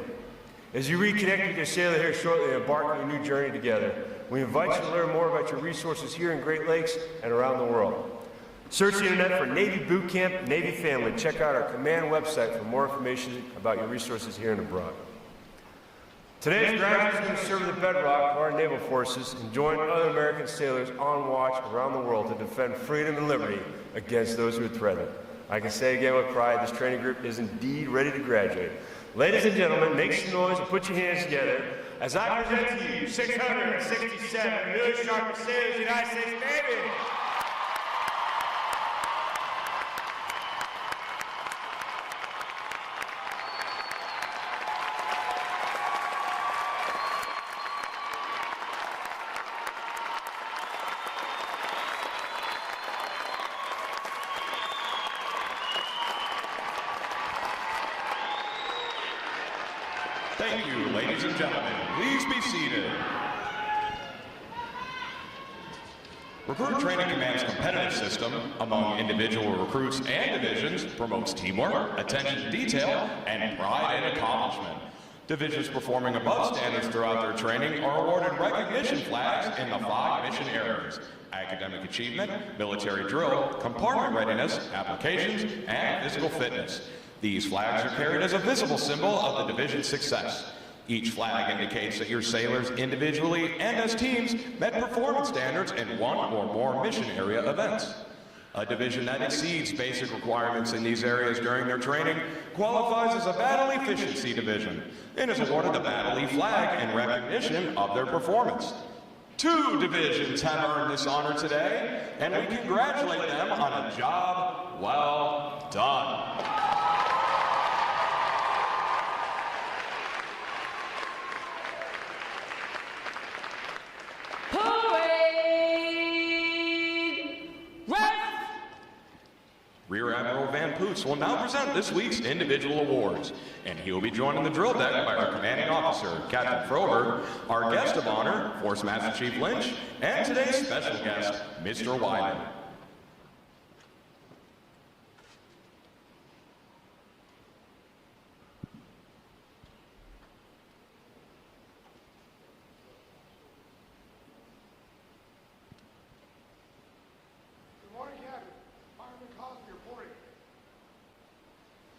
As you reconnect with your sailor here shortly and embark on a new journey together, we invite you to learn more about your resources here in Great Lakes and around the world. Search the internet for Navy Boot Camp, Navy Family. Check out our command website for more information about your resources here and abroad. Today's graduates are going to serve the bedrock of our naval forces and join other American sailors on watch around the world to defend freedom and liberty against those who would threaten it. I can say again with pride, this training group is indeed ready to graduate. Ladies and gentlemen, make some noise and put your hands together as I present to you 667 newly sharpened sailors of the United States Navy. Thank you, ladies and gentlemen. Please be seated. Recruit Training Command's competitive system among individual recruits and divisions promotes teamwork, attention to detail, and pride in accomplishment. Divisions performing above standards throughout their training are awarded recognition flags in the 5 mission areas: academic achievement, military drill, compartment readiness, applications, and physical fitness. These flags are carried as a visible symbol of the division's success. Each flag indicates that your sailors individually and as teams met performance standards in one or more mission area events. A division that exceeds basic requirements in these areas during their training qualifies as a battle efficiency division and is awarded the Battle E flag in recognition of their performance. 2 divisions have earned this honor today, and we congratulate them on a job well done. Rear Admiral Van Poots will now present this week's individual awards, and he will be joined on the drill deck by our commanding officer, Captain Frober, our guest of honor, Force Master Chief Lynch, and today's special guest, Mr. Wyman.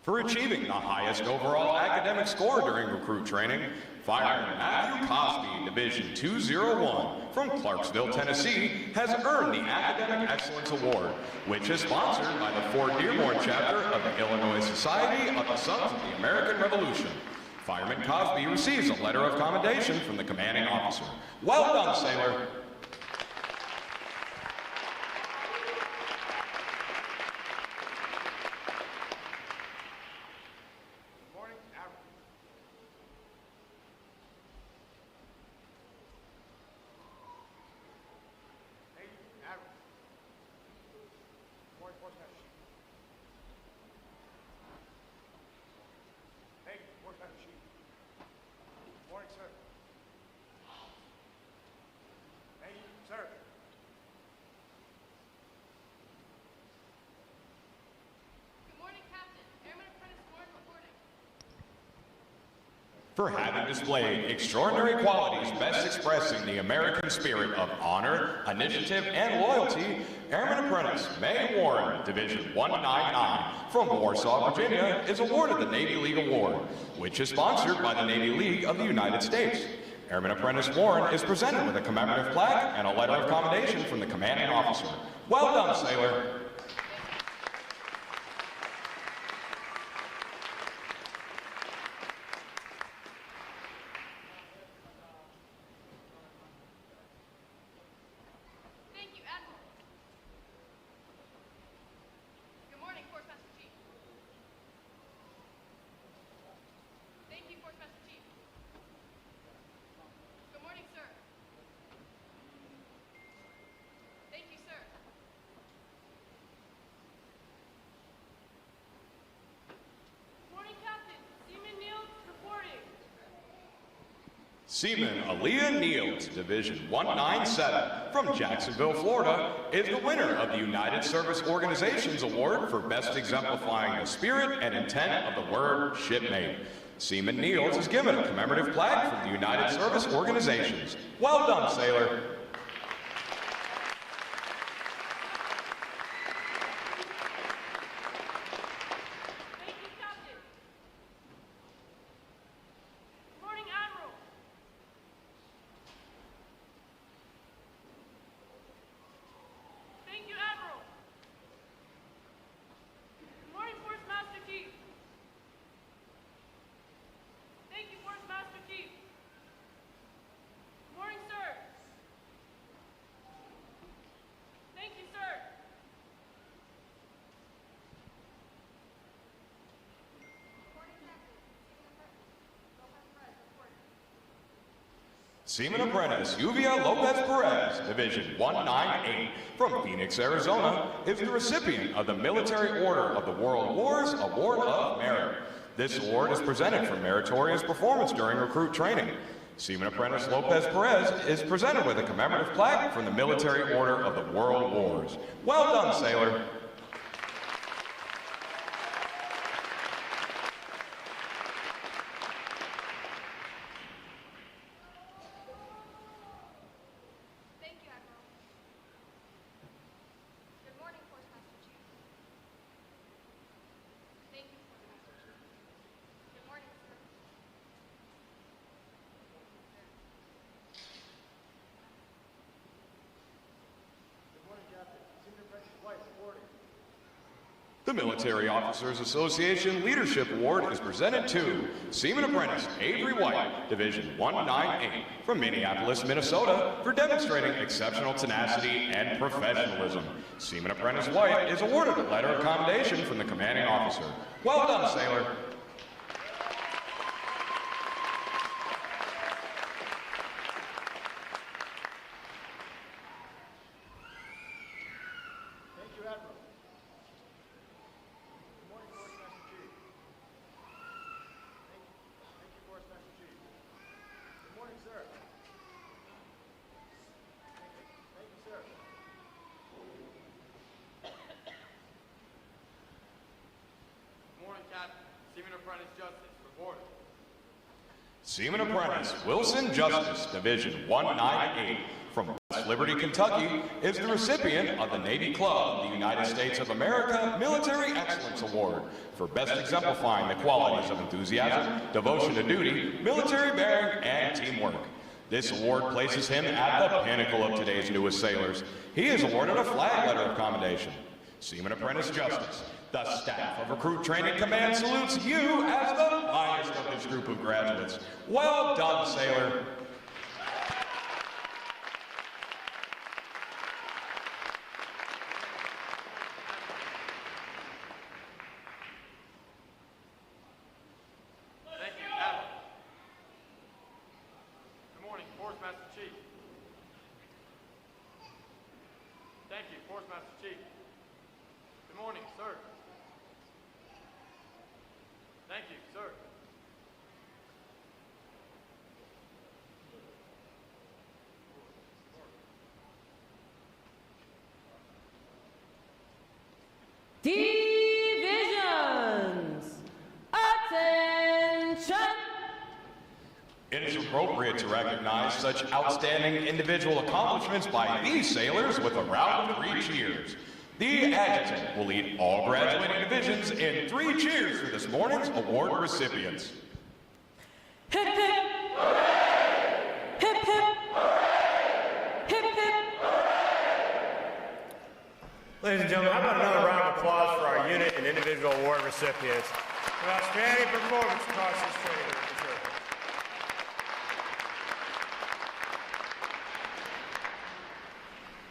For achieving the highest overall academic score during recruit training, Fireman Matthew Cosby, Division 201 from Clarksville, Tennessee, has earned the Academic Excellence Award, which is sponsored by the Fort Dearborn chapter of the Illinois Society of the Sons of the American Revolution. Fireman Cosby receives a letter of commendation from the commanding officer. Well done, sailor. For having displayed extraordinary qualities best expressing the American spirit of honor, initiative, and loyalty, Airman Apprentice May Warren, Division 199 from Warsaw, Virginia, is awarded the Navy League Award, which is sponsored by the Navy League of the United States. Airman Apprentice Warren is presented with a commemorative plaque and a letter of commendation from the commanding officer. Well done, sailor. Seaman Aaliyah Niels, Division 197 from Jacksonville, Florida, is the winner of the United Service Organizations Award for best exemplifying the spirit and intent of the word shipmate. Seaman Niels is given a commemorative plaque from the United Service Organizations. Well done, sailor. Seaman Apprentice Uvia Lopez Perez, Division 198 from Phoenix, Arizona, is the recipient of the Military Order of the World Wars Award of Merit. This award is presented for meritorious performance during recruit training. Seaman Apprentice Lopez Perez is presented with a commemorative plaque from the Military Order of the World Wars. Well done, sailor. The Military Officers Association Leadership Award is presented to Seaman Apprentice Avery White, Division 198, from Minneapolis, Minnesota, for demonstrating exceptional tenacity and professionalism. Seaman Apprentice White is awarded a letter of commendation from the commanding officer. Well done, sailor. Seaman Apprentice Wilson Justice, Division 198, from West Liberty, Kentucky, is the recipient of the Navy Club of the United States of America Military Excellence Award for best exemplifying the qualities of enthusiasm, devotion to duty, military bearing, and teamwork. This award places him at the pinnacle of today's newest sailors. He is awarded a flag letter of commendation. Seaman Apprentice Justice, the staff of Recruit Training Command salutes you as the finest of this group of graduates. Well done, sailor. Thank you, Admiral. Good morning, Force Master Chief. Thank you, Force Master Chief. Good morning, sir. Thank you, sir. Divisions, attention! It is appropriate to recognize such outstanding individual accomplishments by these sailors with a round of 3 cheers. The adjutant will lead all graduating divisions in 3 cheers for this morning's award recipients. Hip hip! Hooray! Hip hip! Hooray! Hip hip! Ladies and gentlemen, how about another round of applause for our unit and individual award recipients for outstanding performance across this training group.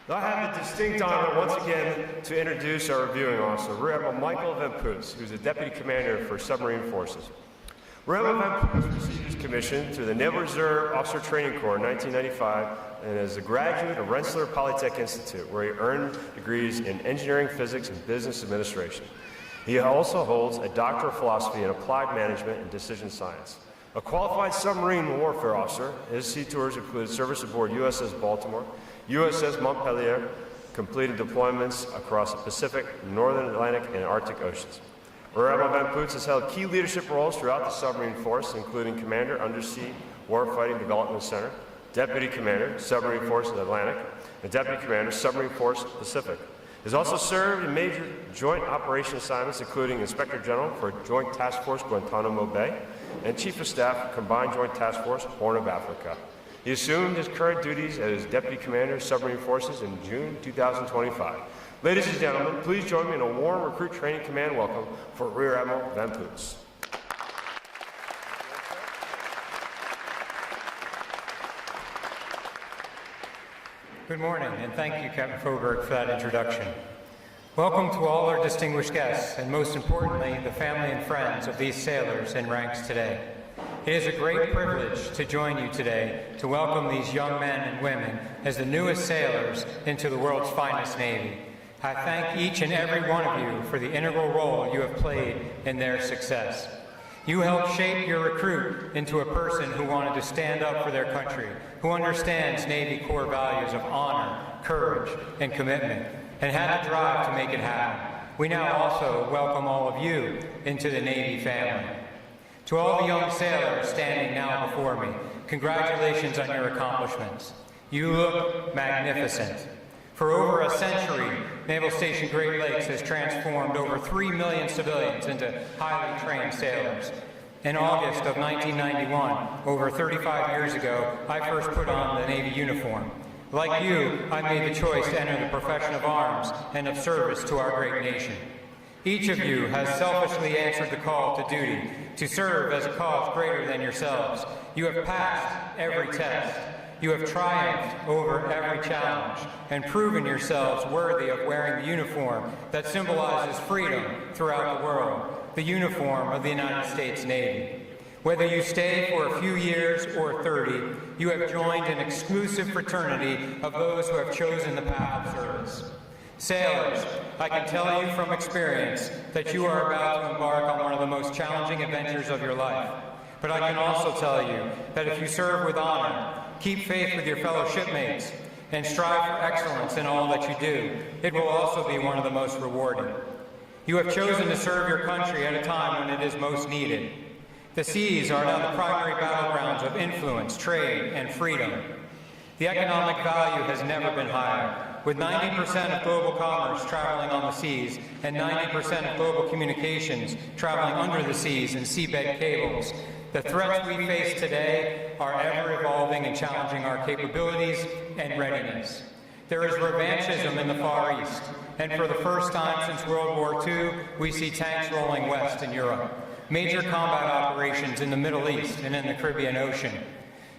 I have the distinct honor once again to introduce our reviewing officer, Rear Admiral Michael Van Poots, who's the Deputy Commander for Submarine Forces. Rear Admiral Van Poots received his commission through the Naval Reserve Officer Training Corps in 1995 and is a graduate of Rensselaer Polytech Institute, where he earned degrees in engineering, physics, and business administration. He also holds a Doctor of Philosophy in Applied Management and Decision Science. A qualified submarine warfare officer, his sea tours include service aboard USS Baltimore, USS Montpelier, completed deployments across the Pacific, Northern Atlantic, and Arctic Oceans. Rear Admiral Van Poots has held key leadership roles throughout the submarine force, including Commander, Undersea Warfighting Development Center, Deputy Commander, Submarine Force Atlantic, and Deputy Commander, Submarine Force Pacific. He has also served in major joint operation assignments, including Inspector General for Joint Task Force Guantanamo Bay and Chief of Staff, Combined Joint Task Force, Horn of Africa. He assumed his current duties as Deputy Commander of Submarine Forces in June 2025. Ladies and gentlemen, please join me in a warm Recruit Training Command welcome for Rear Admiral Van Poots. Good morning, and thank you, Captain Faubourg, for that introduction. Welcome to all our distinguished guests, and most importantly, the family and friends of these sailors in ranks today. It is a great privilege to join you today to welcome these young men and women as the newest sailors into the world's finest Navy. I thank each and every one of you for the integral role you have played in their success. You helped shape your recruit into a person who wanted to stand up for their country, who understands Navy core values of honor, courage, and commitment, and had the drive to make it happen. We now also welcome all of you into the Navy family. To all the young sailors standing now before me, congratulations on your accomplishments. You look magnificent. For over a century, Naval Station Great Lakes has transformed over 3 million civilians into highly trained sailors. In August of 1991, over 35 years ago, I first put on the Navy uniform. Like you, I made the choice to enter the profession of arms and of service to our great nation. Each of you has selfishly answered the call to duty, to serve as a cause greater than yourselves. You have passed every test. You have triumphed over every challenge and proven yourselves worthy of wearing the uniform that symbolizes freedom throughout the world, the uniform of the United States Navy. Whether you stay for a few years or 30, you have joined an exclusive fraternity of those who have chosen the path of service. Sailors, I can tell you from experience that you are about to embark on one of the most challenging adventures of your life. But I can also tell you that if you serve with honor, keep faith with your fellow shipmates, and strive for excellence in all that you do, it will also be one of the most rewarding. You have chosen to serve your country at a time when it is most needed. The seas are now the primary battlegrounds of influence, trade, and freedom. The economic value has never been higher. With 90% of global commerce traveling on the seas and 90% of global communications traveling under the seas and seabed cables, the threats we face today are ever evolving and challenging our capabilities and readiness. There is revanchism in the Far East, and for the first time since World War II, we see tanks rolling west in Europe, major combat operations in the Middle East and in the Caribbean Ocean.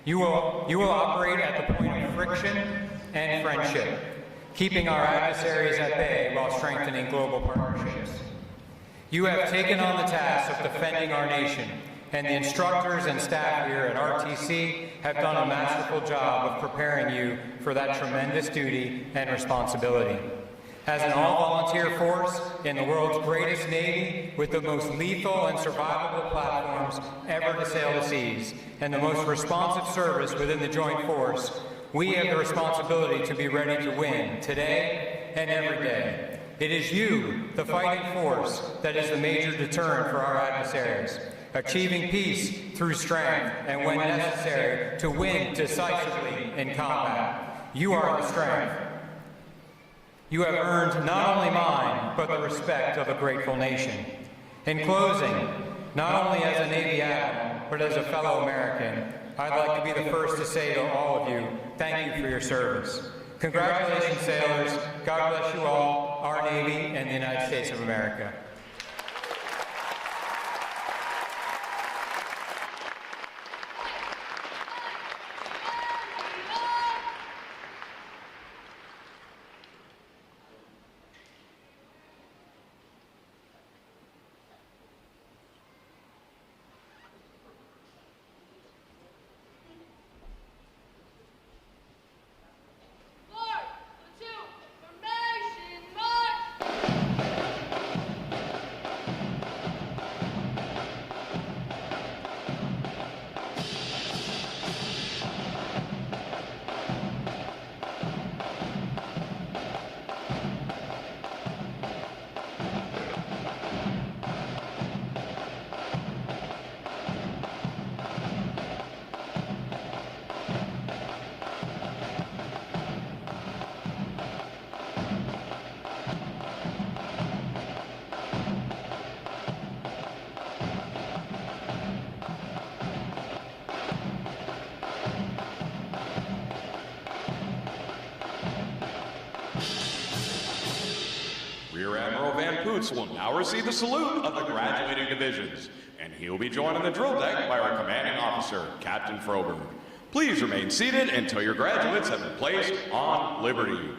You will operate at the point of friction and friendship, keeping our adversaries at bay while strengthening global partnerships. You have taken on the task of defending our nation, and the instructors and staff here at RTC have done a masterful job of preparing you for that tremendous duty and responsibility. As an all-volunteer force in the world's greatest Navy, with the most lethal and survivable platforms ever to sail the seas, and the most responsive service within the Joint Force, we have the responsibility to be ready to win today and every day. It is you, the fighting force, that is the major deterrent for our adversaries, achieving peace through strength and, when necessary, to win decisively in combat. You are the strength. You have earned not only mine, but the respect of a grateful nation. In closing, not only as a Navy admiral, but as a fellow American, I'd like to be the first to say to all of you, thank you for your service. Congratulations, sailors. God bless you all, our Navy, and the United States of America. Rear Admiral Van Poots will now receive the salute of the graduating divisions, and he will be joined on the drill deck by our commanding officer, Captain Froberg. Please remain seated until your graduates have been placed on liberty.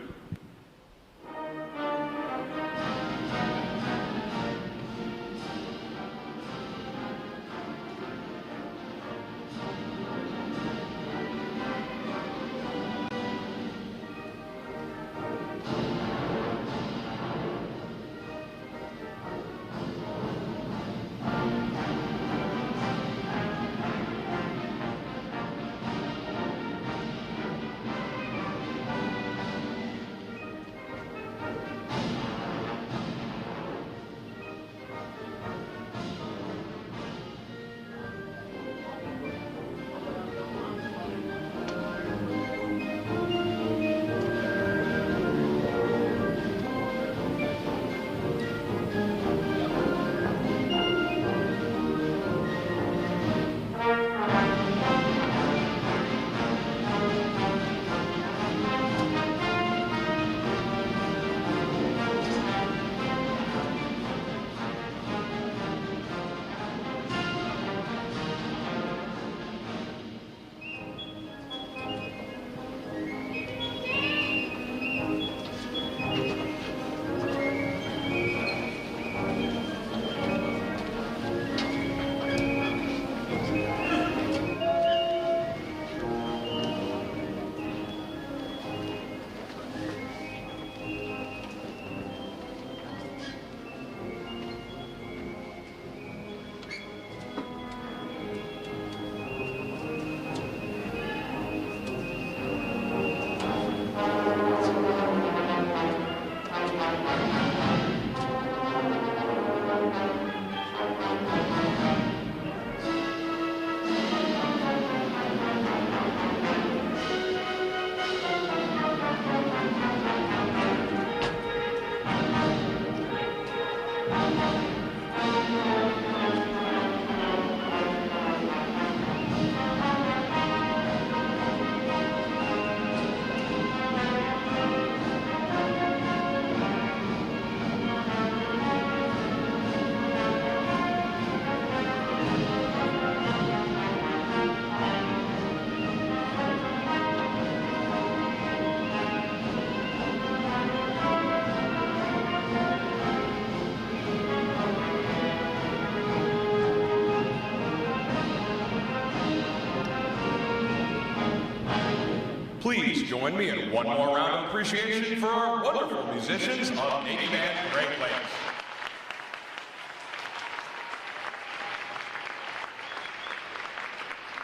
Please join me in one more round of appreciation for our wonderful musicians of Navy Band Great Lakes.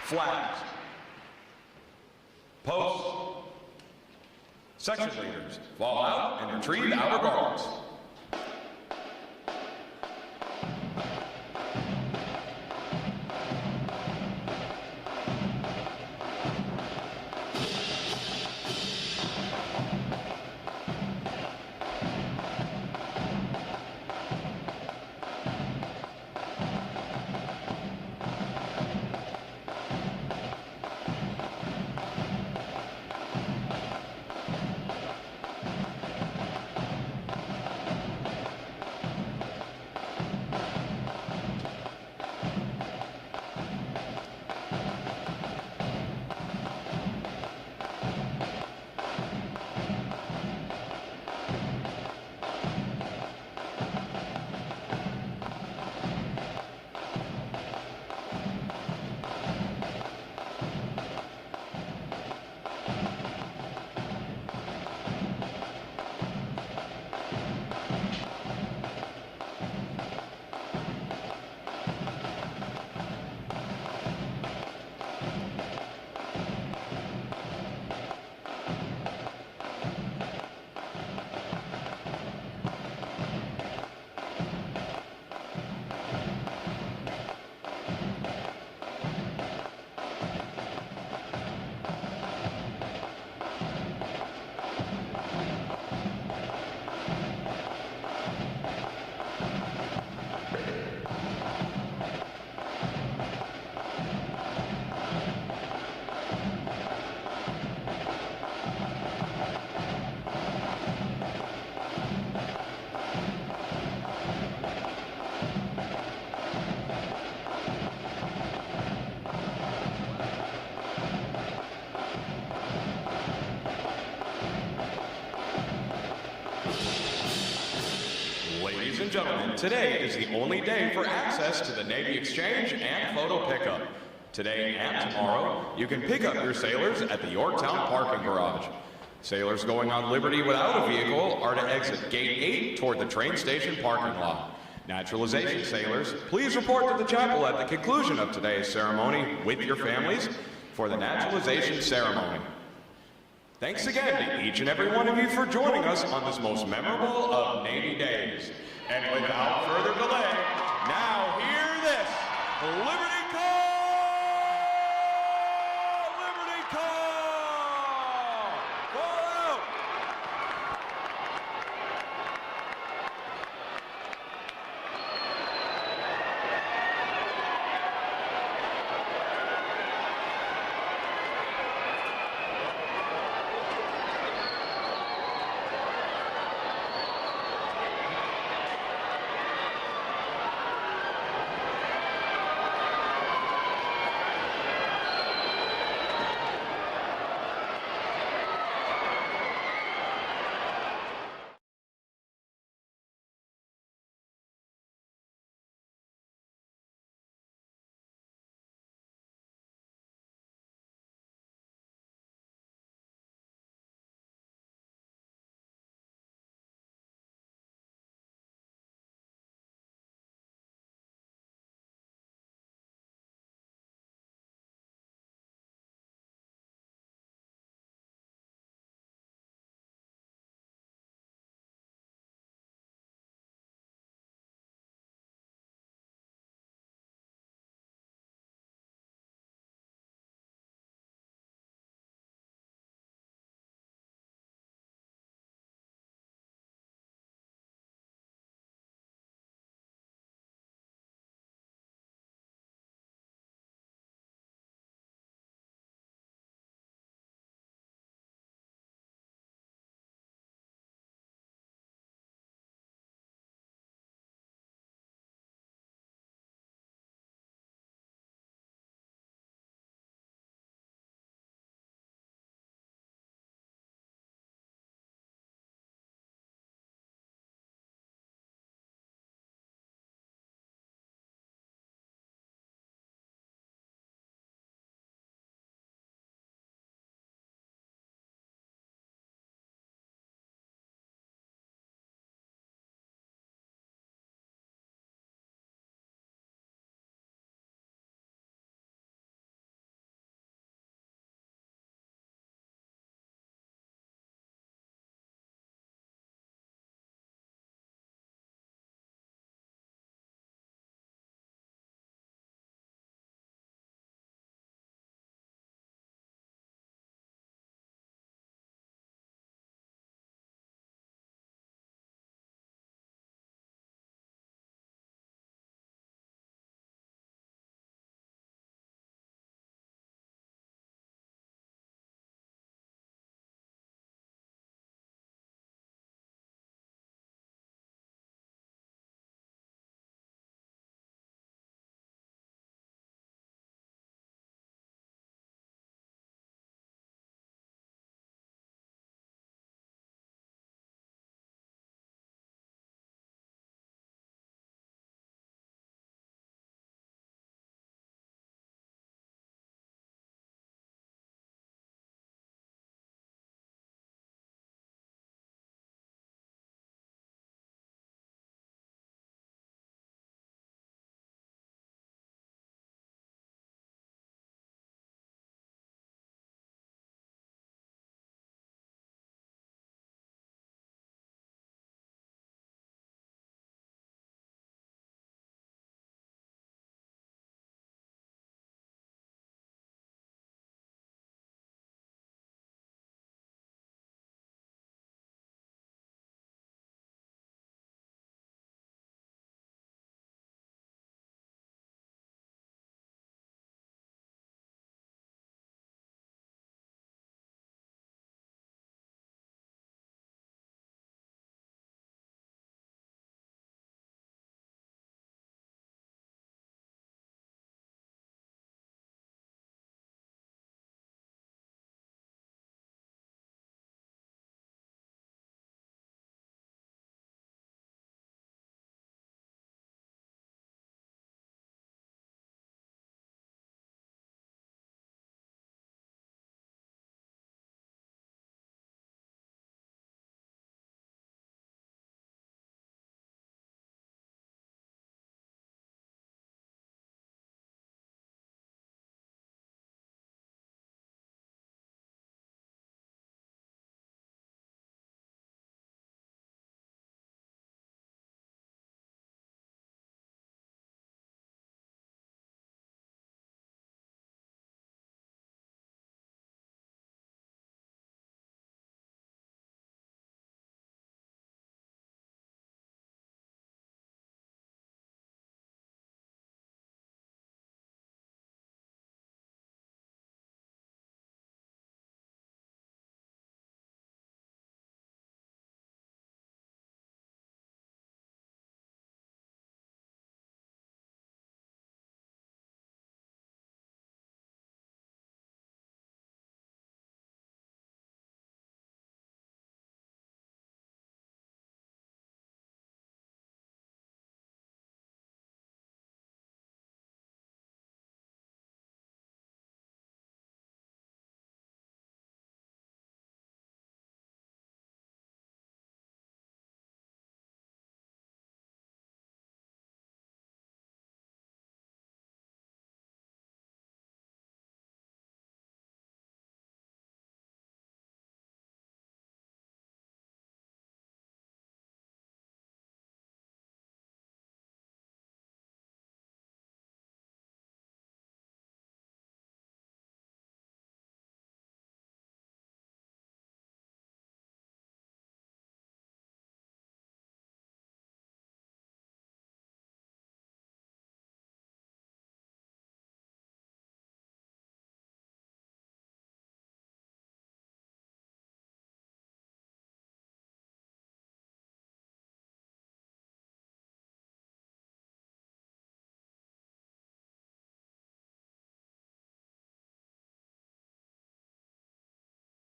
Flags. Posts. Section leaders, fall out and retrieve outer guards. Ladies and gentlemen, today is the only day for access to the Navy Exchange and photo pickup. Today and tomorrow, you can pick up your sailors at the Yorktown parking garage. Sailors going on Liberty without a vehicle are to exit Gate 8 toward the train station parking lot. Naturalization sailors, please report to the chapel at the conclusion of today's ceremony with your families for the naturalization ceremony. Thanks again to each and every one of you for joining us on this most memorable of Navy days. And without further delay, now hear this, Liberty Call!